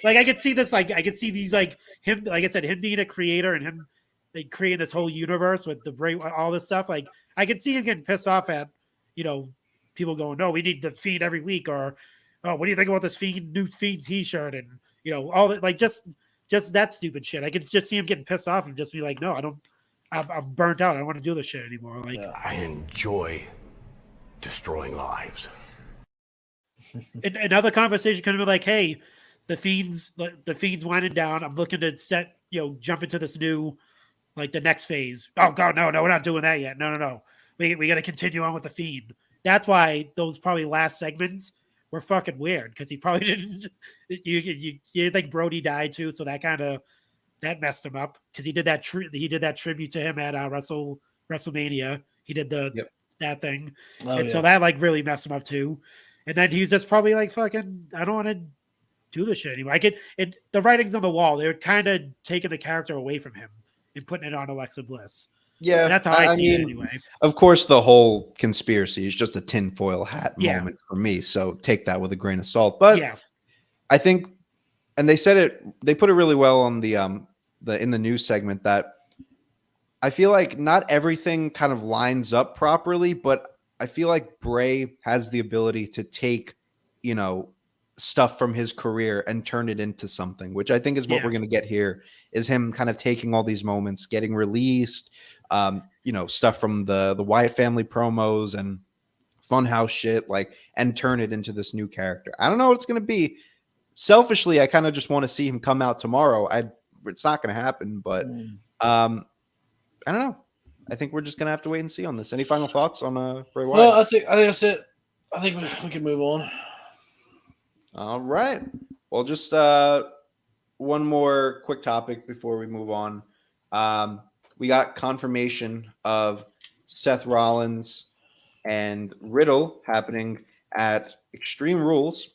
Like, I could see this, like, I could see these, like, him, like I said, him being a creator and him like creating this whole universe with the Bray, all this stuff. Like, I could see him getting pissed off at, you know, people going, no, we need the Fiend every week, or, oh, what do you think about this new Fiend t-shirt? And, you know, all that, like, just that stupid shit. I could just see him getting pissed off and just be like, no, I'm burnt out. I don't want to do this shit anymore. Like, I enjoy destroying lives. another conversation could be like, hey, the Fiend's winding down. I'm looking to jump into this new, like, the next phase. Oh God, no, we're not doing that yet. No. We got to continue on with the Fiend. That's why those probably last segments were fucking weird, because he probably didn't. You think Brody died too, so that messed him up, because he did that tribute to him at WrestleMania. He did that thing, so that like really messed him up too. And then he's just probably like, fucking, I don't want to do this shit anymore. The writing's on the wall. They're kind of taking the character away from him and putting it on Alexa Bliss. Yeah, that's how I see it anyway. Of course, the whole conspiracy is just a tinfoil hat moment for me, so take that with a grain of salt. But I think, and they put it really well on the in the news segment, that I feel like not everything kind of lines up properly, but I feel like Bray has the ability to take, stuff from his career and turn it into something, which I think is what we're going to get here, is him kind of taking all these moments, getting released, stuff from the Wyatt family promos and Funhouse shit, and turn it into this new character. I don't know what it's going to be. Selfishly, I kind of just want to see him come out tomorrow. It's not going to happen, but I don't know. I think we're just going to have to wait and see on this. Any final thoughts on Bray Wyatt? Well, I think that's it. I think we can move on. All right. Well, just one more quick topic before we move on. We got confirmation of Seth Rollins and Riddle happening at Extreme Rules,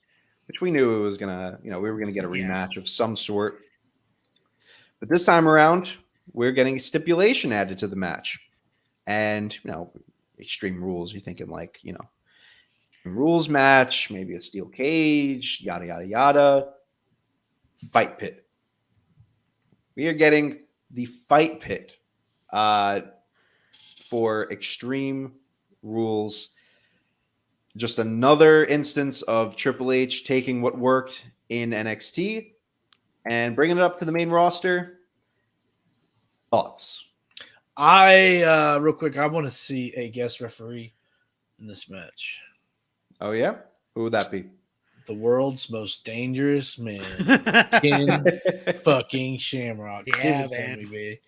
which we knew it was gonna, we were gonna get a rematch of some sort. But this time around, we're getting a stipulation added to the match. And, Extreme Rules, you're thinking like, rules match, maybe a steel cage, yada, yada, yada. Fight pit. We are getting the fight pit for Extreme Rules. Just another instance of Triple H taking what worked in NXT and bringing it up to the main roster. Thoughts? Real quick, I want to see a guest referee in this match. Oh, yeah? Who would that be? The world's most dangerous man, Ken fucking Shamrock. Yeah, Give it to me, baby.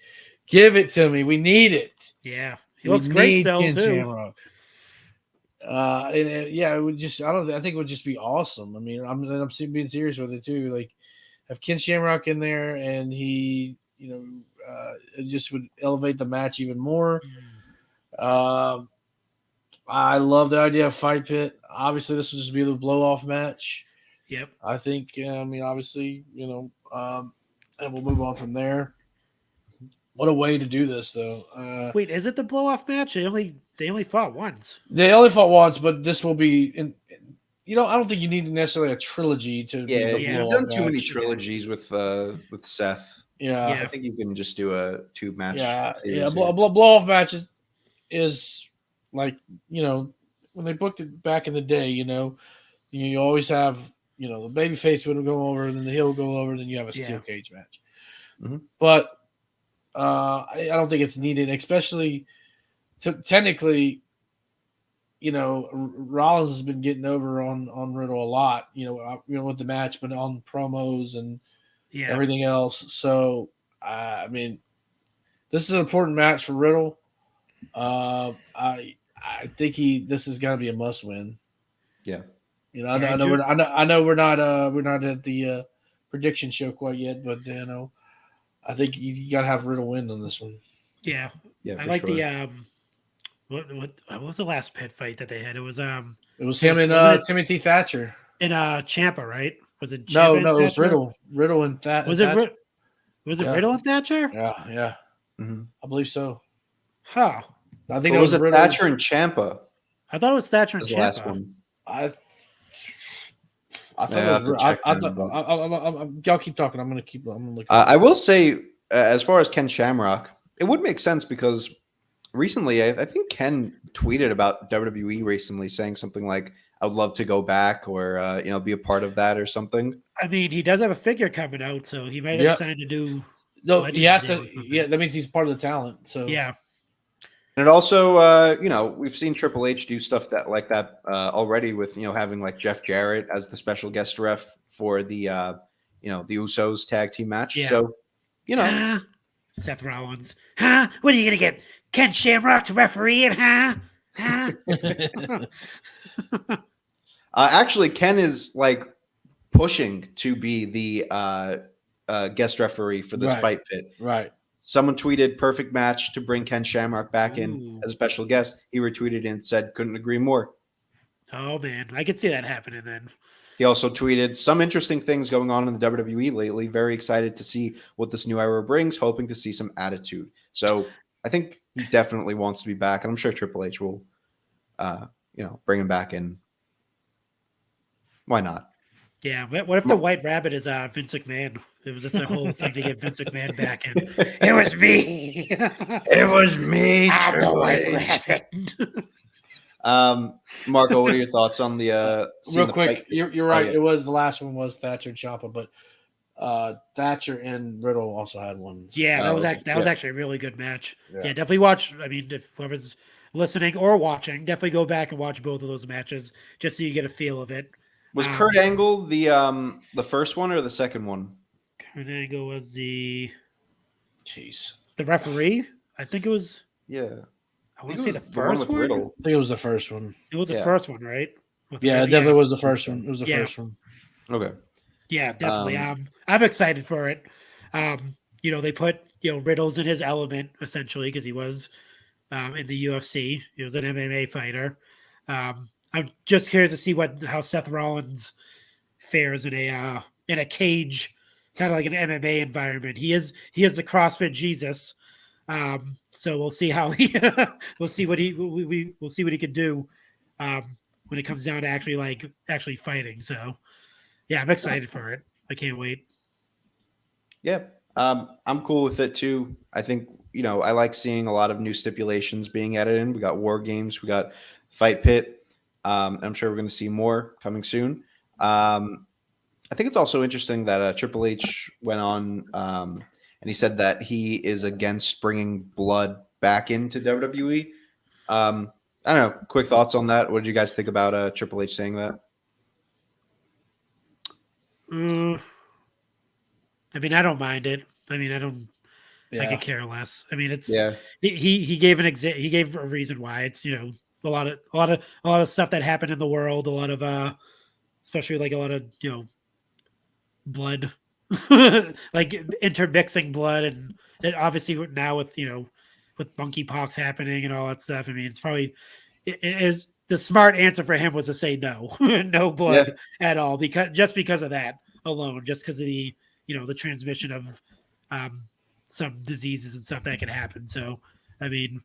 Give it to me. We need it. Yeah. He looks great, though, Ken too. Shamrock. It would just, I think it would just be awesome. I mean, I'm being serious with it, too. Like, have Ken Shamrock in there, and he, it just would elevate the match even more. I love the idea of fight pit. Obviously, this will just be the blow-off match. Yep. I think, obviously, and we'll move on from there. What a way to do this, though. Wait, is it the blow-off match? They only fought once. They only fought once, but this will be I don't think you need necessarily a trilogy to. Yeah, you've done too many trilogies with Seth. Yeah, I think you can just do a 2-match. Yeah. Blow-off matches is like when they booked it back in the day. You always have the babyface would go over, then the heel would go over, then you have a steel cage match. Mm-hmm. But I don't think it's needed, especially technically. Rollins has been getting over on Riddle a lot. With the match, but on promos and everything else. So this is an important match for Riddle. I think this is going to be a must win. Yeah. I know we're not at the prediction show quite yet, but I think you got to have Riddle win on this one. Yeah. I like the what was the last pit fight that they had? It was him and Timothy Thatcher and Ciampa, right? Was it Ciampa? No, it was Riddle and Thatcher. Was it Riddle and Thatcher? Yeah. Mm-hmm. I believe so. Huh. I think was it Thatcher and Ciampa? I thought it was Thatcher and Ciampa. Last one. I thought it was. Y'all keep talking. I'm gonna look. I will say, as far as Ken Shamrock, it would make sense because recently, I think Ken tweeted about WWE recently, saying something like, "I would love to go back," or be a part of that, or something. I mean, he does have a figure coming out, so he might have signed to do No, Legend he has Zero to. or something. Yeah, that means he's part of the talent. So Yeah. And it also, we've seen Triple H do stuff like that already with, having like Jeff Jarrett as the special guest ref for the, the Usos tag team match. Yeah. So, Seth Rollins. Huh? What are you going to get? Ken Shamrock to referee it, huh? Huh? actually, Ken is like pushing to be the guest referee for this fight pit. Right. Someone tweeted perfect match to bring Ken Shamrock back in Ooh. as a special guest. He retweeted and said, couldn't agree more. Oh, man. I could see that happening then. He also tweeted some interesting things going on in the WWE lately. Very excited to see what this new era brings, hoping to see some attitude. So I think he definitely wants to be back. And I'm sure Triple H will, bring him back in. Why not? Yeah. What if the White Rabbit is Vince McMahon? It was just a whole thing to get Vince McMahon back in. It was me. It was me. I'm the White Rabbit. Marco, what are your thoughts on the Real quick, you're right. yeah. It was the last one was Thatcher and Ciampa, but Thatcher and Riddle also had one. Yeah, that was actually a really good match. Yeah, definitely watch. I mean, if whoever's listening or watching, definitely go back and watch both of those matches just so you get a feel of it. Was Kurt Angle the first one or the second one? Kurt Angle was the referee. I think it was. Yeah. I want to say the one first with one. Riddle. I think it was the first one. It was the first one, right? With Yeah, it Riddle? definitely was the first one. It was the first one. Okay. Yeah, definitely. I'm excited for it. They put Riddle's in his element essentially because he was in the UFC. He was an MMA fighter. I'm just curious to see how Seth Rollins fares in a cage, kind of like an MMA environment. He is the CrossFit Jesus. So we'll see how we'll see what he could do when it comes down to actually fighting. So yeah, I'm excited for it. I can't wait. Yeah. I'm cool with it too. I think, I like seeing a lot of new stipulations being added in. We got War Games, we got Fight Pit. I'm sure we're going to see more coming soon. I think it's also interesting that Triple H went on and he said that he is against bringing blood back into WWE. I don't know. Quick thoughts on that. What did you guys think about Triple H saying that? I mean, I don't mind it. I mean, I don't. Yeah. I could care less. I mean, it's Yeah. He gave he gave a reason why. It's a lot of stuff that happened in the world. A lot of especially like a lot of blood, like intermixing blood, and obviously now with with monkeypox happening and all that stuff. I mean, it's probably it is the smart answer for him was to say no, no blood at all because of that alone, just because of the the transmission of some diseases and stuff that can happen. So, I mean,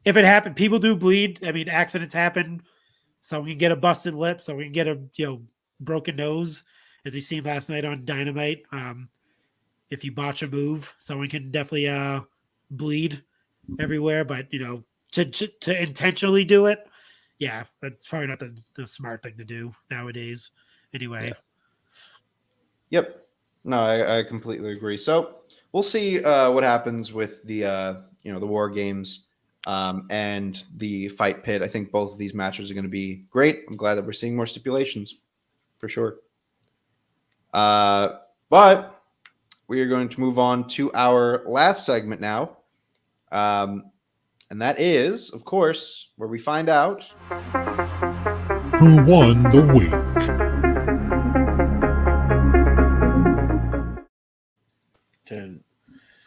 if it happened, people do bleed. I mean, accidents happen. Someone can get a busted lip. Someone can get a broken nose, as we seen last night on Dynamite. If you botch a move, someone can definitely bleed everywhere. But to intentionally do it, yeah, that's probably not the smart thing to do nowadays. Anyway. Yeah. Yep. No, I completely agree. So we'll see what happens with the the War Games and the Fight Pit. I think both of these matches are going to be great. I'm glad that we're seeing more stipulations for sure. But we are going to move on to our last segment now. And that is, of course, where we find out who won the week. Dude,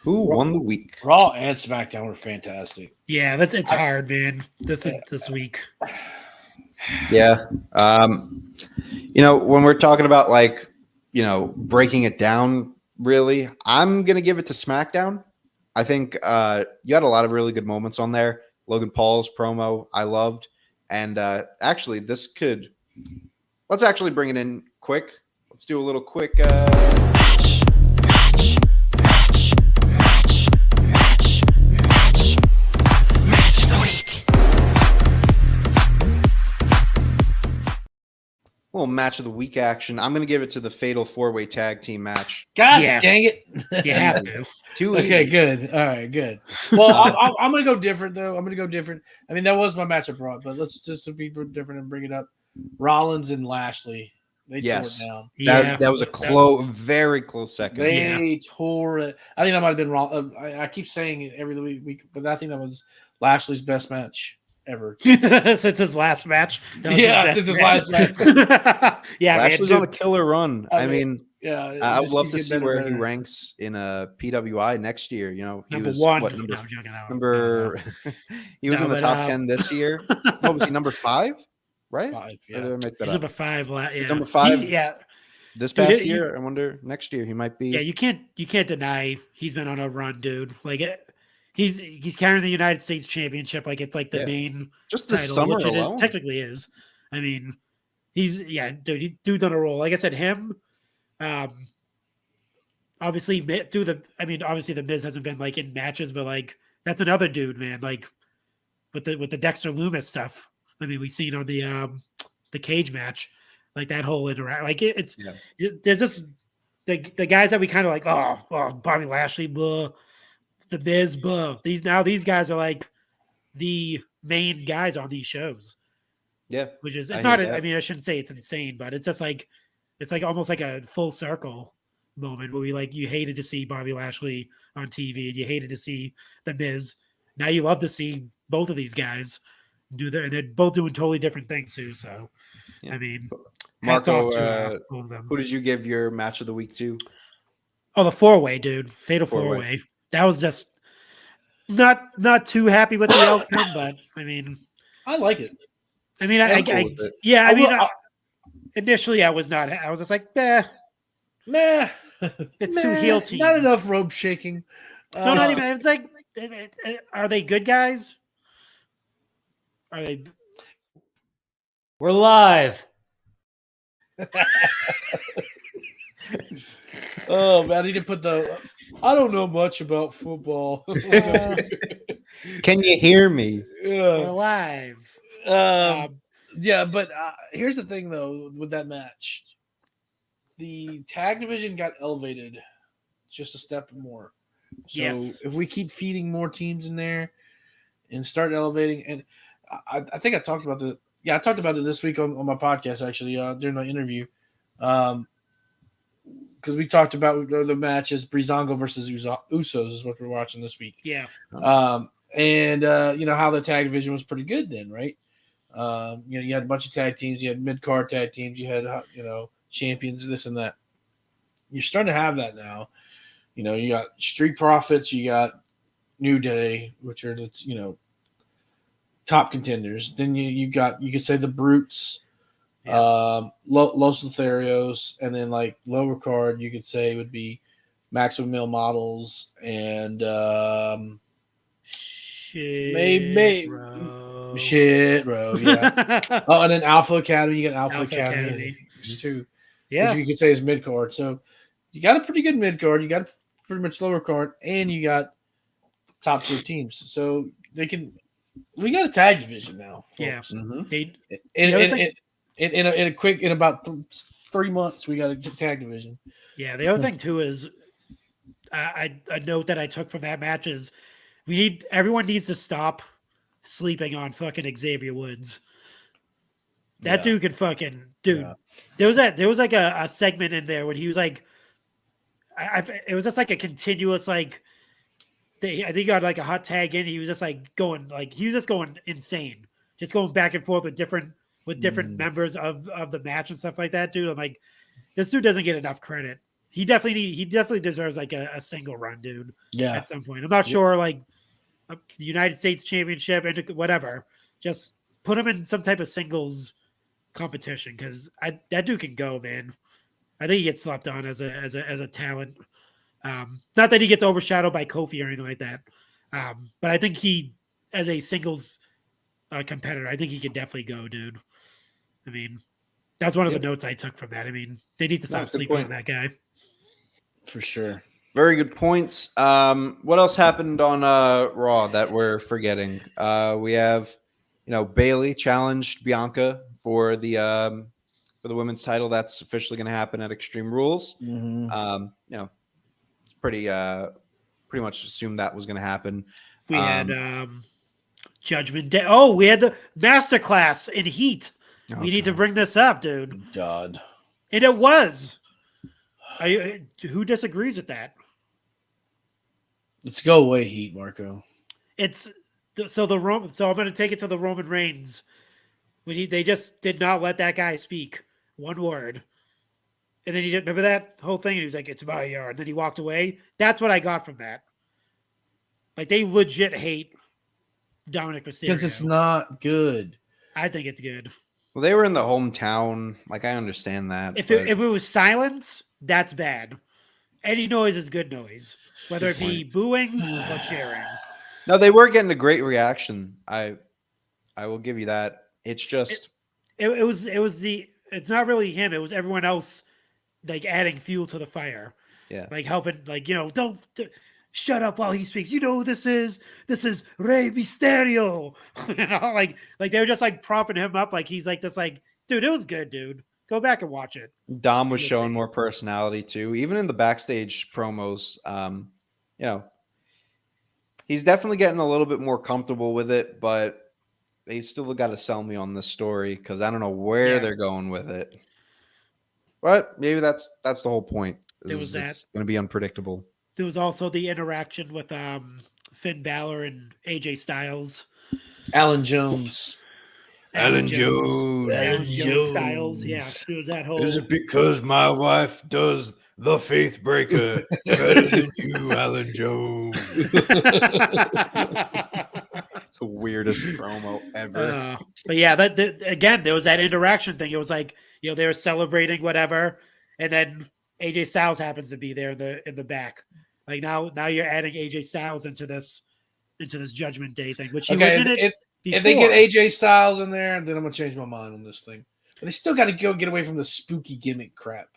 who won the week? Raw and SmackDown were fantastic. Yeah, it's hard, man. This week. Yeah. When we're talking about breaking it down, really, I'm gonna give it to SmackDown. I think you had a lot of really good moments on there. Logan Paul's promo I loved, and actually let's actually bring it in quick. Let's do a little quick. little match of the week action. I'm going to give it to the Fatal 4-Way Tag Team match. God Yeah. dang it! You have to. Too Okay, easy. good. All right, good. Well, I'm going to go different though. I'm going to go different. I mean, that was my match I brought, but let's just to be different and bring it up. Rollins and Lashley. They Yes. tore it down. That was a very close second. They tore it. I think that might have been wrong. I keep saying it every week, but I think that was Lashley's best match ever. Since his last match. Since his last match. Yeah, Lashley's on a killer run. I mean, yeah, I would love to see where he ranks in a PWI next year. You know, he number was one. what, No, I'm joking. number he was in the top 10 this year. What was he, number 5? Right? 5, Or did I make that He's up? number 5. Yeah. Number 5. Yeah. This Dude, past year, I wonder next year he might be. Yeah, you can't deny he's been on a run, dude. Like he's carrying the United States Championship like it's like the main just the title, summer which it alone. is, technically is. I mean, dude's on a roll. Like I said, him. Obviously obviously the Miz hasn't been like in matches, but like that's another dude, man. Like with the Dexter Lumis stuff. I mean, we've seen on the cage match, like that whole interact. Like there's just the guys that we kind of like. Oh, Bobby Lashley, blah, the Miz, blah. These guys are like the main guys on these shows. Yeah, which is it's not. I mean, I shouldn't say it's insane, but it's just like it's like almost like a full circle moment where you hated to see Bobby Lashley on TV and you hated to see the Miz. Now you love to see both of these guys do they're both doing totally different things too. So, yeah. I mean, Marco, both of them. Who did you give your match of the week to? Oh, the 4-way, dude, Fatal 4-way. That was just not too happy with the outcome, but I mean, I like it. I mean, initially I was not. I was just like, meh. It's too heel teams. Not enough rope shaking. No, not even. It's like, are they good guys? Are they? We're live. Oh man, I need to put the. I don't know much about football. Can you hear me? We're live. Yeah, but here's the thing though with that match, the tag division got elevated just a step more. So if we keep feeding more teams in there and start elevating, and I think I talked about the I talked about it this week on my podcast actually during my interview, because we talked about the matches Breezango versus Usos is what we're watching this week. Yeah. And how the tag division was pretty good then, right? You had a bunch of tag teams, you had mid-card tag teams, you had champions, this and that. You're starting to have that now. You got Street Profits, you got New Day, which are the top contenders. Then you could say the Brutes, Los Lotharios, and then like lower card you could say would be Maximum Male Models and Shit Row, yeah. Oh, and then Alpha Academy. You got Alpha Academy too. Yeah, which you could say is mid card. So you got a pretty good mid card. You got pretty much lower card, and you got top tier teams. So we got a tag division now. Folks. Yeah. Mm-hmm. In about 3 months, we got a tag division. Yeah. The other thing too is a note that I took from that match is everyone needs to stop sleeping on fucking Xavier Woods. That dude could fucking dude. Yeah. There was like a segment in there when he was like, it was just like a continuous like. I think he got like a hot tag in. He was just like going insane, just going back and forth with different members of the match and stuff like that, dude. I'm like, this dude doesn't get enough credit. He definitely deserves like a single run, dude. Yeah, at some point. I'm not sure like the United States Championship and whatever. Just put him in some type of singles competition because that dude can go, man. I think he gets slept on as a talent. Not that he gets overshadowed by Kofi or anything like that, but I think he, as a singles competitor, I think he can definitely go, dude. I mean, that's one of the notes I took from that. I mean, they need to stop sleeping on that guy. For sure. Very good points. What else happened on Raw that we're forgetting? We have, Bayley challenged Bianca for the for the women's title. That's officially going to happen at Extreme Rules. Mm-hmm. It's pretty much assumed that was going to happen. We had Judgment Day. Oh, we had the masterclass in Heat. We need to bring this up, dude. God. And it was. Who disagrees with that? Let's go away, Heat, Marco. So I'm going to take it to the Roman Reigns. They just did not let that guy speak one word. And then remember that whole thing? And he was like, "It's my yard." And then he walked away. That's what I got from that. Like, they legit hate Dominic Mysterio. Because it's not good. I think it's good. Well, they were in the hometown. Like, I understand that. If it was silence, that's bad. Any noise is good noise, whether it be booing or cheering. No, they were getting a great reaction. I will give you that. It's just it's not really him. It was everyone else, like, adding fuel to the fire. Yeah, like helping, like, don't shut up while he speaks. You know who this is? This is Rey Mysterio. Like they were just like propping him up, like he's like this, like, dude, it was good, dude. Go back and watch it. Dom was showing more personality too, even in the backstage promos. He's definitely getting a little bit more comfortable with it, but they still got to sell me on this story because I don't know where they're going with it. But maybe that's the whole point. It's going to be unpredictable. There was also the interaction with Finn Balor and AJ Styles. Alan Jones. Alan Jones Styles. Yeah. That whole... Is it because my wife does the Faith Breaker better than you, Alan Jones? The weirdest promo ever. But yeah, again, there was that interaction thing. It was like, they were celebrating whatever, and then AJ Styles happens to be there in the back. Like, now you're adding AJ Styles into this Judgment Day thing, which he was in it. If they get AJ Styles in there, then I'm gonna change my mind on this thing. But they still got to get away from the spooky gimmick crap.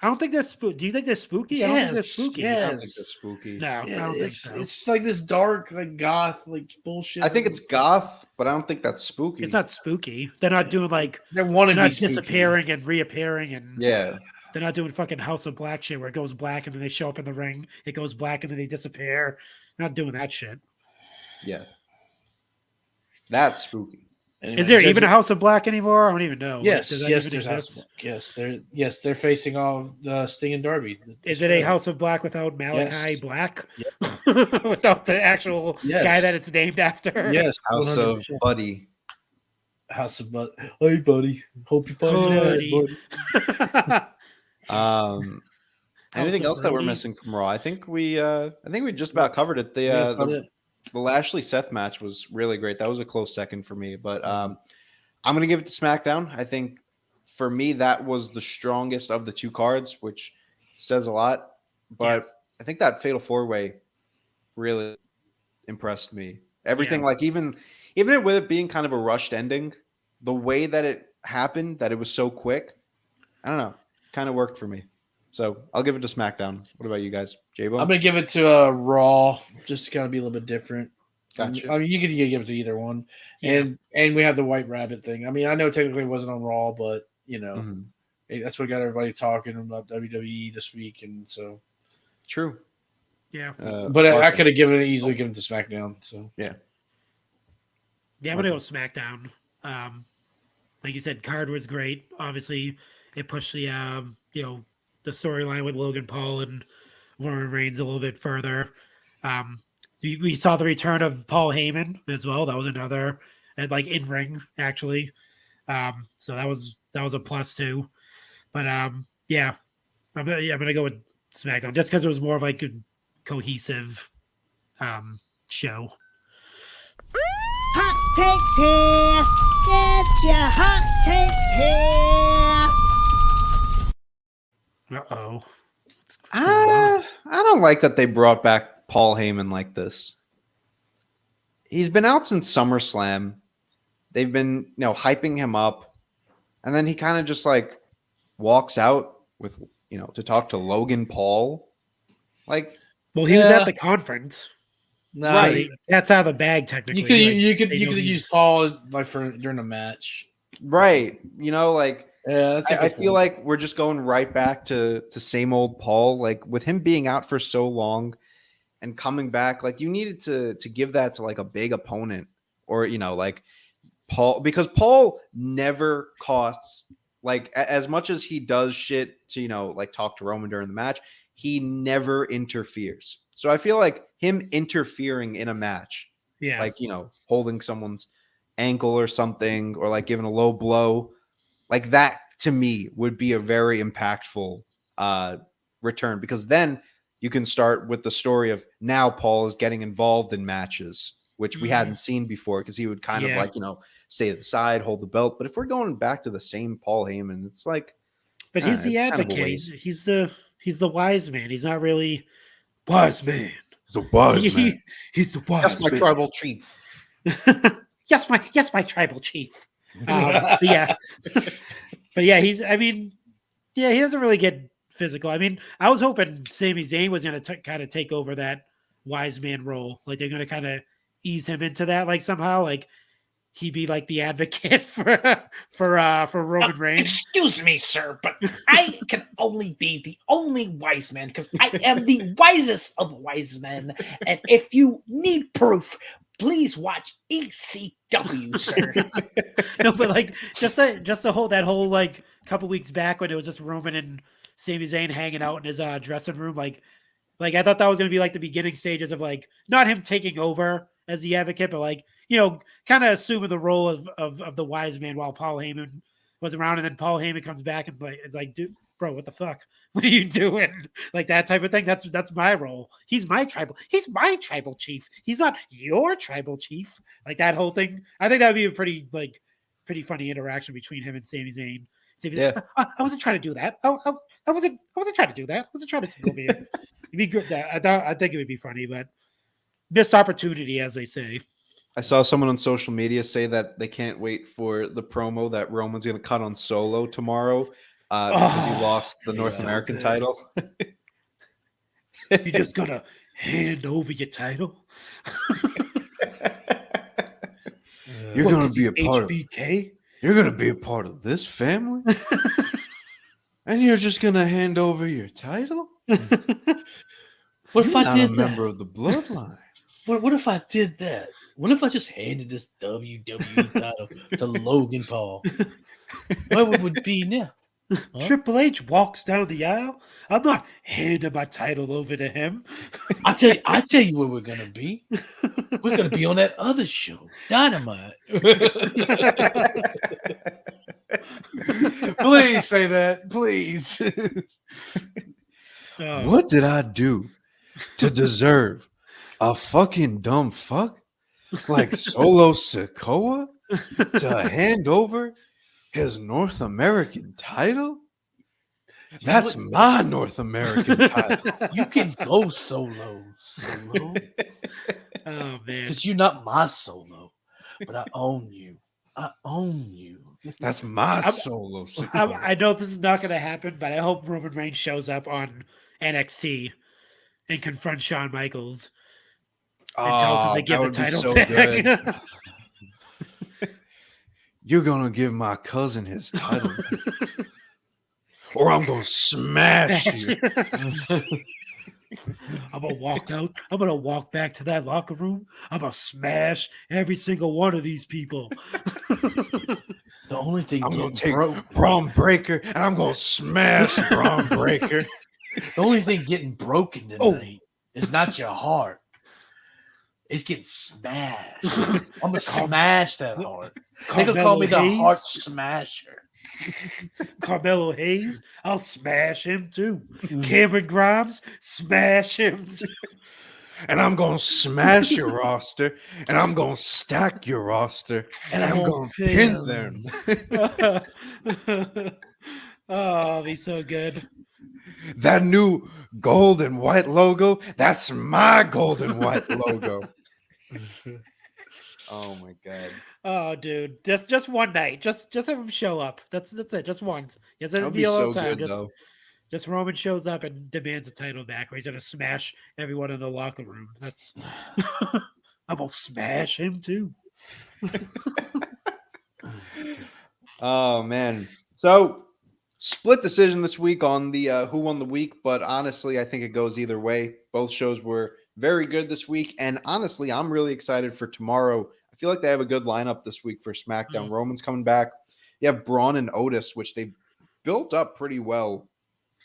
I don't think they're spooky. Do you think they're spooky? Yes, I don't think they're spooky. Yes. I don't think they're spooky. No, I don't think so. It's like this dark, like goth, like bullshit. I think it's goth, but I don't think that's spooky. It's not spooky. They're not doing like they're not disappearing and reappearing and yeah. They're not doing fucking House of Black shit where it goes black and then they show up in the ring. It goes black and then they disappear. They're not doing that shit. Yeah, that's spooky. Anyway, is there even a House of Black anymore? I don't even know. Yes, there's House of Black. Yes, they're facing all Sting and Darby. Is it a House of Black without Malachi Black? Yep. Without the actual guy that it's named after? Yes, House 100%. Of Buddy. House of Buddy. Hey, buddy. Hope you find buddy. Anything else that we're missing from Raw? I think we just about covered it. The Lashley Seth match was really great. That was a close second for me, but I'm going to give it to SmackDown. I think for me that was the strongest of the two cards, which says a lot. But I think that Fatal 4-Way really impressed me. Everything, like even with it being kind of a rushed ending, the way that it happened, that it was so quick, I don't know, kind of worked for me. So I'll give it to SmackDown. What about you guys, J-Bo? I'm going to give it to Raw, just to kind of be a little bit different. Gotcha. I mean, you could give it to either one. Yeah. And we have the White Rabbit thing. I mean, I know technically it wasn't on Raw, but, that's what got everybody talking about WWE this week. And so. True. Yeah. But I could have easily given it to SmackDown. So. Yeah. Yeah, I'm going to go SmackDown. Like you said, card was great. Obviously, it pushed the, the storyline with Logan Paul and Roman Reigns a little bit further. We saw the return of Paul Heyman as well. That was another, like, in ring actually. So that was a plus too. But I'm gonna go with SmackDown just because it was more of like a cohesive show. Hot takes here. Get your hot takes here. Uh-oh. I don't like that they brought back Paul Heyman like this. He's been out since SummerSlam. They've been, hyping him up. And then he kind of just like walks out with, to talk to Logan Paul. Like, well, he was at the conference. No, right. That's out of the bag technically. You could use Paul like during a match. Right. Like Yeah, that's I feel like we're just going right back to same old Paul. Like with him being out for so long and coming back, like you needed to give that to like a big opponent, or like Paul, because Paul never costs, like as much as he does shit to like talk to Roman during the match, he never interferes. So I feel like him interfering in a match, like holding someone's ankle or something, or like giving a low blow, like that to me would be a very impactful return, because then you can start with the story of now Paul is getting involved in matches, which we hadn't seen before, because he would kind of like, stay to the side, hold the belt. But if we're going back to the same Paul Heyman, it's like, but he's the advocate. Kind of he's the wise man. He's not really wise man. He's a wise man. He's the wise. That's my tribal chief. yes, my tribal chief. But yeah, he's. I mean, he doesn't really get physical. I mean, I was hoping Sami Zayn was going to kind of take over that wise man role. Like they're going to kind of ease him into that, like somehow, like he'd be like the advocate for Roman Reigns. Excuse me, sir, but I can only be the only wise man because I am the wisest of wise men. And if you need proof, please watch ECW, sir. No, but like just to hold that whole like couple weeks back when it was just Roman and Sami Zayn hanging out in his dressing room, like I thought that was gonna be like the beginning stages of like not him taking over as the advocate, but like kind of assuming the role of the wise man while Paul Heyman was around, and then Paul Heyman comes back and it's like, dude, bro, what the fuck? What are you doing? Like that type of thing. That's my role. He's my tribal chief. He's not your tribal chief. Like that whole thing. I think that would be a pretty funny interaction between him and Sami Zayn. I wasn't trying to do that. I wasn't trying to do that. I wasn't trying to take over you. It'd be good. I think it would be funny, but missed opportunity, as they say. I saw someone on social media say that they can't wait for the promo that Roman's going to cut on Solo tomorrow because he lost the North American title. You're just going to hand over your title? You're going to be a part HBK? You're going to be a part of this family? And you're just going to hand over your title? What if I did that? A member of the bloodline. What if I did that? What if I just handed this WWE title to Logan Paul? What would it be now? Huh? Triple H walks down the aisle. I'm not handing my title over to him. I tell you where we're gonna be. We're gonna be on that other show, Dynamite. Please say that, please. What did I do to deserve a fucking dumb fuck like Solo Sikoa to hand over his North American title? That's my North American title. You can go solo. Oh man, because you're not my Solo, but I own you. That's my Solo. I know this is not going to happen, but I hope Roman Reigns shows up on NXT and confronts Shawn Michaels and tells him to give the title back. You're gonna give my cousin his title, or I'm gonna smash you. I'm gonna walk out. I'm gonna walk back to that locker room. I'm gonna smash every single one of these people. The only thing I'm gonna take Braun Breaker and I'm gonna smash Braun Breaker. The only thing getting broken tonight is not your heart. It's getting smashed. I'm gonna smash that heart. They're gonna call me the Heart Smasher. Carmelo Hayes, I'll smash him too. Cameron Grimes, smash him too. And I'm gonna smash your roster, and I'm gonna stack your roster, and I'm gonna pin them. Oh, it'll be so good. That new gold and white logo, that's my gold and white logo. Oh my god. Oh, dude, just one night, just have him show up. That's it, just once. Yes, it'll be so all the time. good, Just Roman shows up and demands the title back, or he's gonna smash everyone in the locker room. That's I'm gonna smash him too. Oh man. So, split decision this week on the who won the week, but honestly, I think it goes either way. Both shows were very good this week, and honestly, I'm really excited for tomorrow. I feel like they have a good lineup this week for SmackDown. Roman's coming back. You have Braun and Otis, which they built up pretty well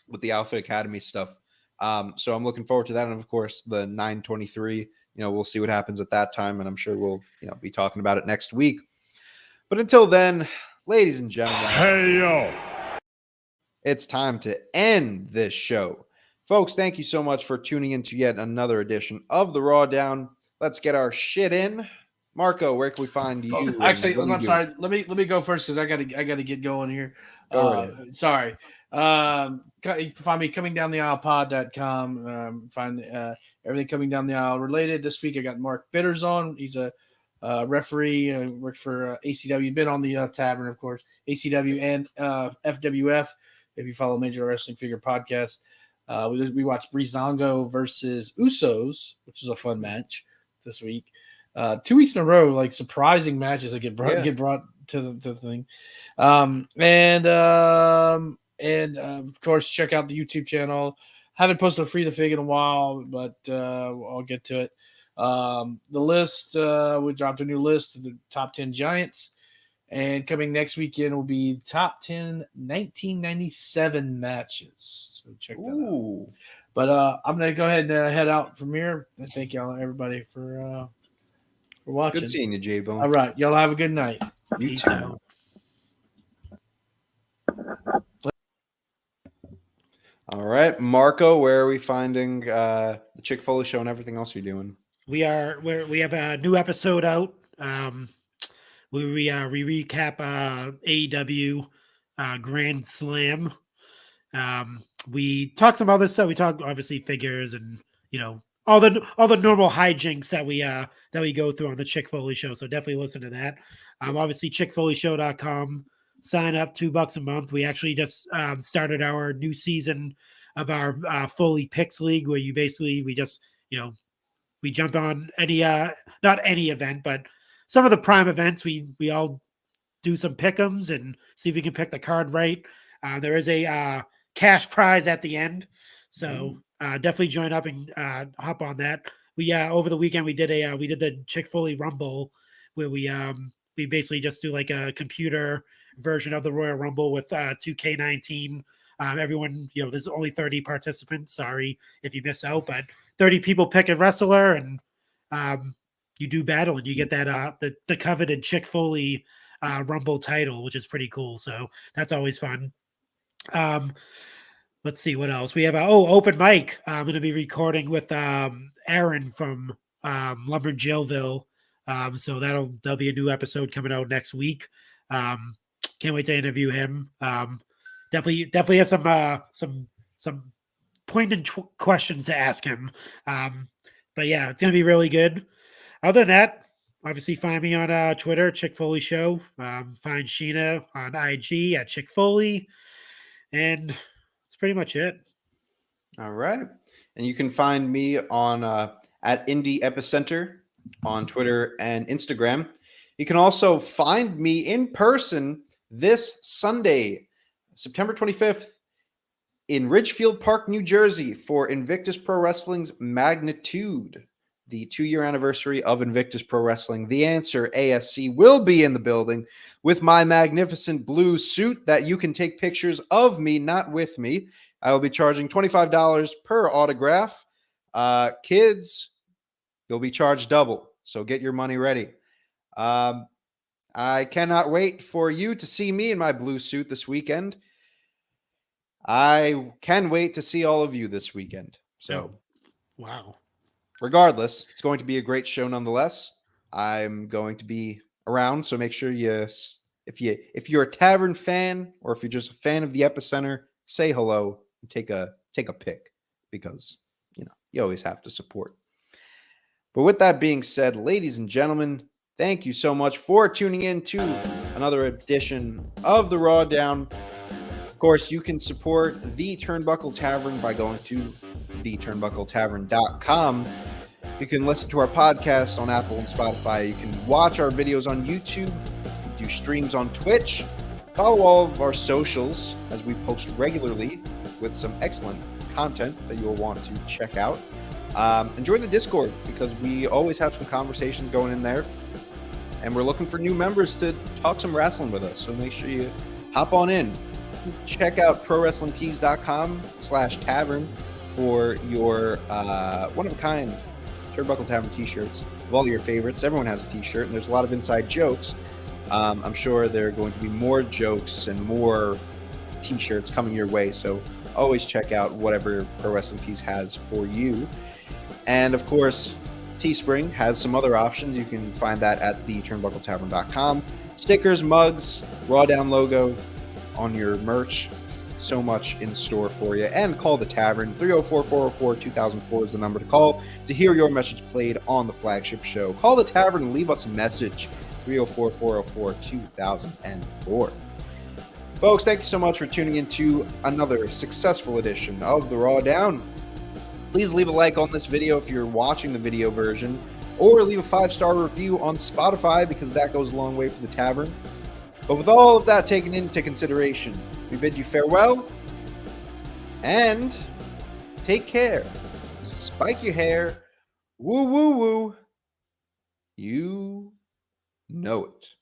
with the Alpha Academy stuff. So I'm looking forward to that, and of course, the 923. We'll see what happens at that time, and I'm sure we'll be talking about it next week. But until then, ladies and gentlemen, Hey, yo. It's time to end this show. Folks, thank you so much for tuning in to yet another edition of the RAWDOWN. Let's get our shit in. Marco, where can we find you? Actually, I'm sorry. Let me go first because I gotta get going here. Sorry. You can find me comingdowntheaislepod.com. Find everything coming down the aisle related. This week I got Mark Bitters on. He's a referee. Worked for ACW. Been on the Tavern, of course. ACW and FWF. If you follow Major Wrestling Figure Podcast, we watched Breezango versus Usos, which is a fun match this week. 2 weeks in a row, like surprising matches that get brought to the thing. And of course, check out the YouTube channel. Haven't posted a Free the Fig in a while, but I'll get to it. The list, we dropped a new list of the top 10 Giants. And coming next weekend will be top 10 1997 matches. So check that out. But I'm going to go ahead and head out from here. And thank y'all, everybody, for watching. Good seeing you, J-Bone. All right. Y'all have a good night. You too. All right, Marco, where are we finding the Chick-fil-A show and everything else you're doing? We have a new episode out. We recap AEW Grand Slam. We talked about this stuff. We talked obviously figures and all the normal hijinks that we go through on the Chick-fil-A show. So definitely listen to that. Obviously chickfoleshow.com. Sign up, $2 a month. We actually just started our new season of our Foley Picks League, where we just we jump on any not any event, but some of the prime events. We all do some pick'ems and see if we can pick the card right. There is a cash prize at the end, so definitely join up and hop on that. We over the weekend we did the Chick-fil-A Rumble, where we basically just do like a computer version of the Royal Rumble with 2K19. Everyone, there's only 30 participants. Sorry if you miss out, but 30 people pick a wrestler, and you do battle, and you get that the coveted Chick-fil-A Rumble title, which is pretty cool. So that's always fun. Let's see what else we have. Open mic. I'm going to be recording with Aaron from Lumber Jailville. So that'll be a new episode coming out next week. Can't wait to interview him. Definitely have some poignant questions to ask him. But yeah, it's gonna be really good. Other than that, obviously find me on Twitter, Chick-fil-A Show. Find Sheena on IG at Chick-fil-A, and that's pretty much it. All right, and you can find me on at Indie Epicenter on Twitter and Instagram. You can also find me in person this Sunday, September 25th, in Ridgefield Park, New Jersey, for Invictus Pro Wrestling's Magnitude, the 2-year anniversary of Invictus Pro Wrestling. The Answer ASC will be in the building with my magnificent blue suit that you can take pictures of me, not with me. I will be charging $25 per autograph. Kids, you'll be charged double, so get your money ready. I cannot wait for you to see me in my blue suit this weekend. I can wait to see all of you this weekend. So, wow. Regardless, it's going to be a great show nonetheless. I'm going to be around, so make sure if you're a Tavern fan or if you're just a fan of the Epicenter, say hello and take a pic, because you always have to support. But with that being said, ladies and gentlemen, thank you so much for tuning in to another edition of the RAWDOWN. Of course, you can support the Turnbuckle Tavern by going to theturnbuckletavern.com. You can listen to our podcast on Apple and Spotify. You can watch our videos on YouTube. We do streams on Twitch. Follow all of our socials as we post regularly with some excellent content that you'll want to check out. And join the Discord because we always have some conversations going in there. And we're looking for new members to talk some wrestling with us. So make sure you hop on in. Check out prowrestlingtees.com/tavern for your one-of-a-kind Turnbuckle Tavern t-shirts of all your favorites. Everyone has a t-shirt, and there's a lot of inside jokes. I'm sure there are going to be more jokes and more t-shirts coming your way. So always check out whatever Pro Wrestling Tees has for you. And of course, Teespring has some other options. You can find that at theturnbuckletavern.com. Stickers, mugs, RAWDOWN logo on your merch. So much in store for you. And call the tavern. 304-404-2004 is the number to call to hear your message played on the flagship show. Call the tavern and leave us a message. 304-404-2004. Folks, thank you so much for tuning into another successful edition of the RAWDOWN. Please leave a like on this video if you're watching the video version, or leave a 5-star review on Spotify because that goes a long way for the tavern. But with all of that taken into consideration, we bid you farewell and take care. Spike your hair. Woo, woo, woo. You know it.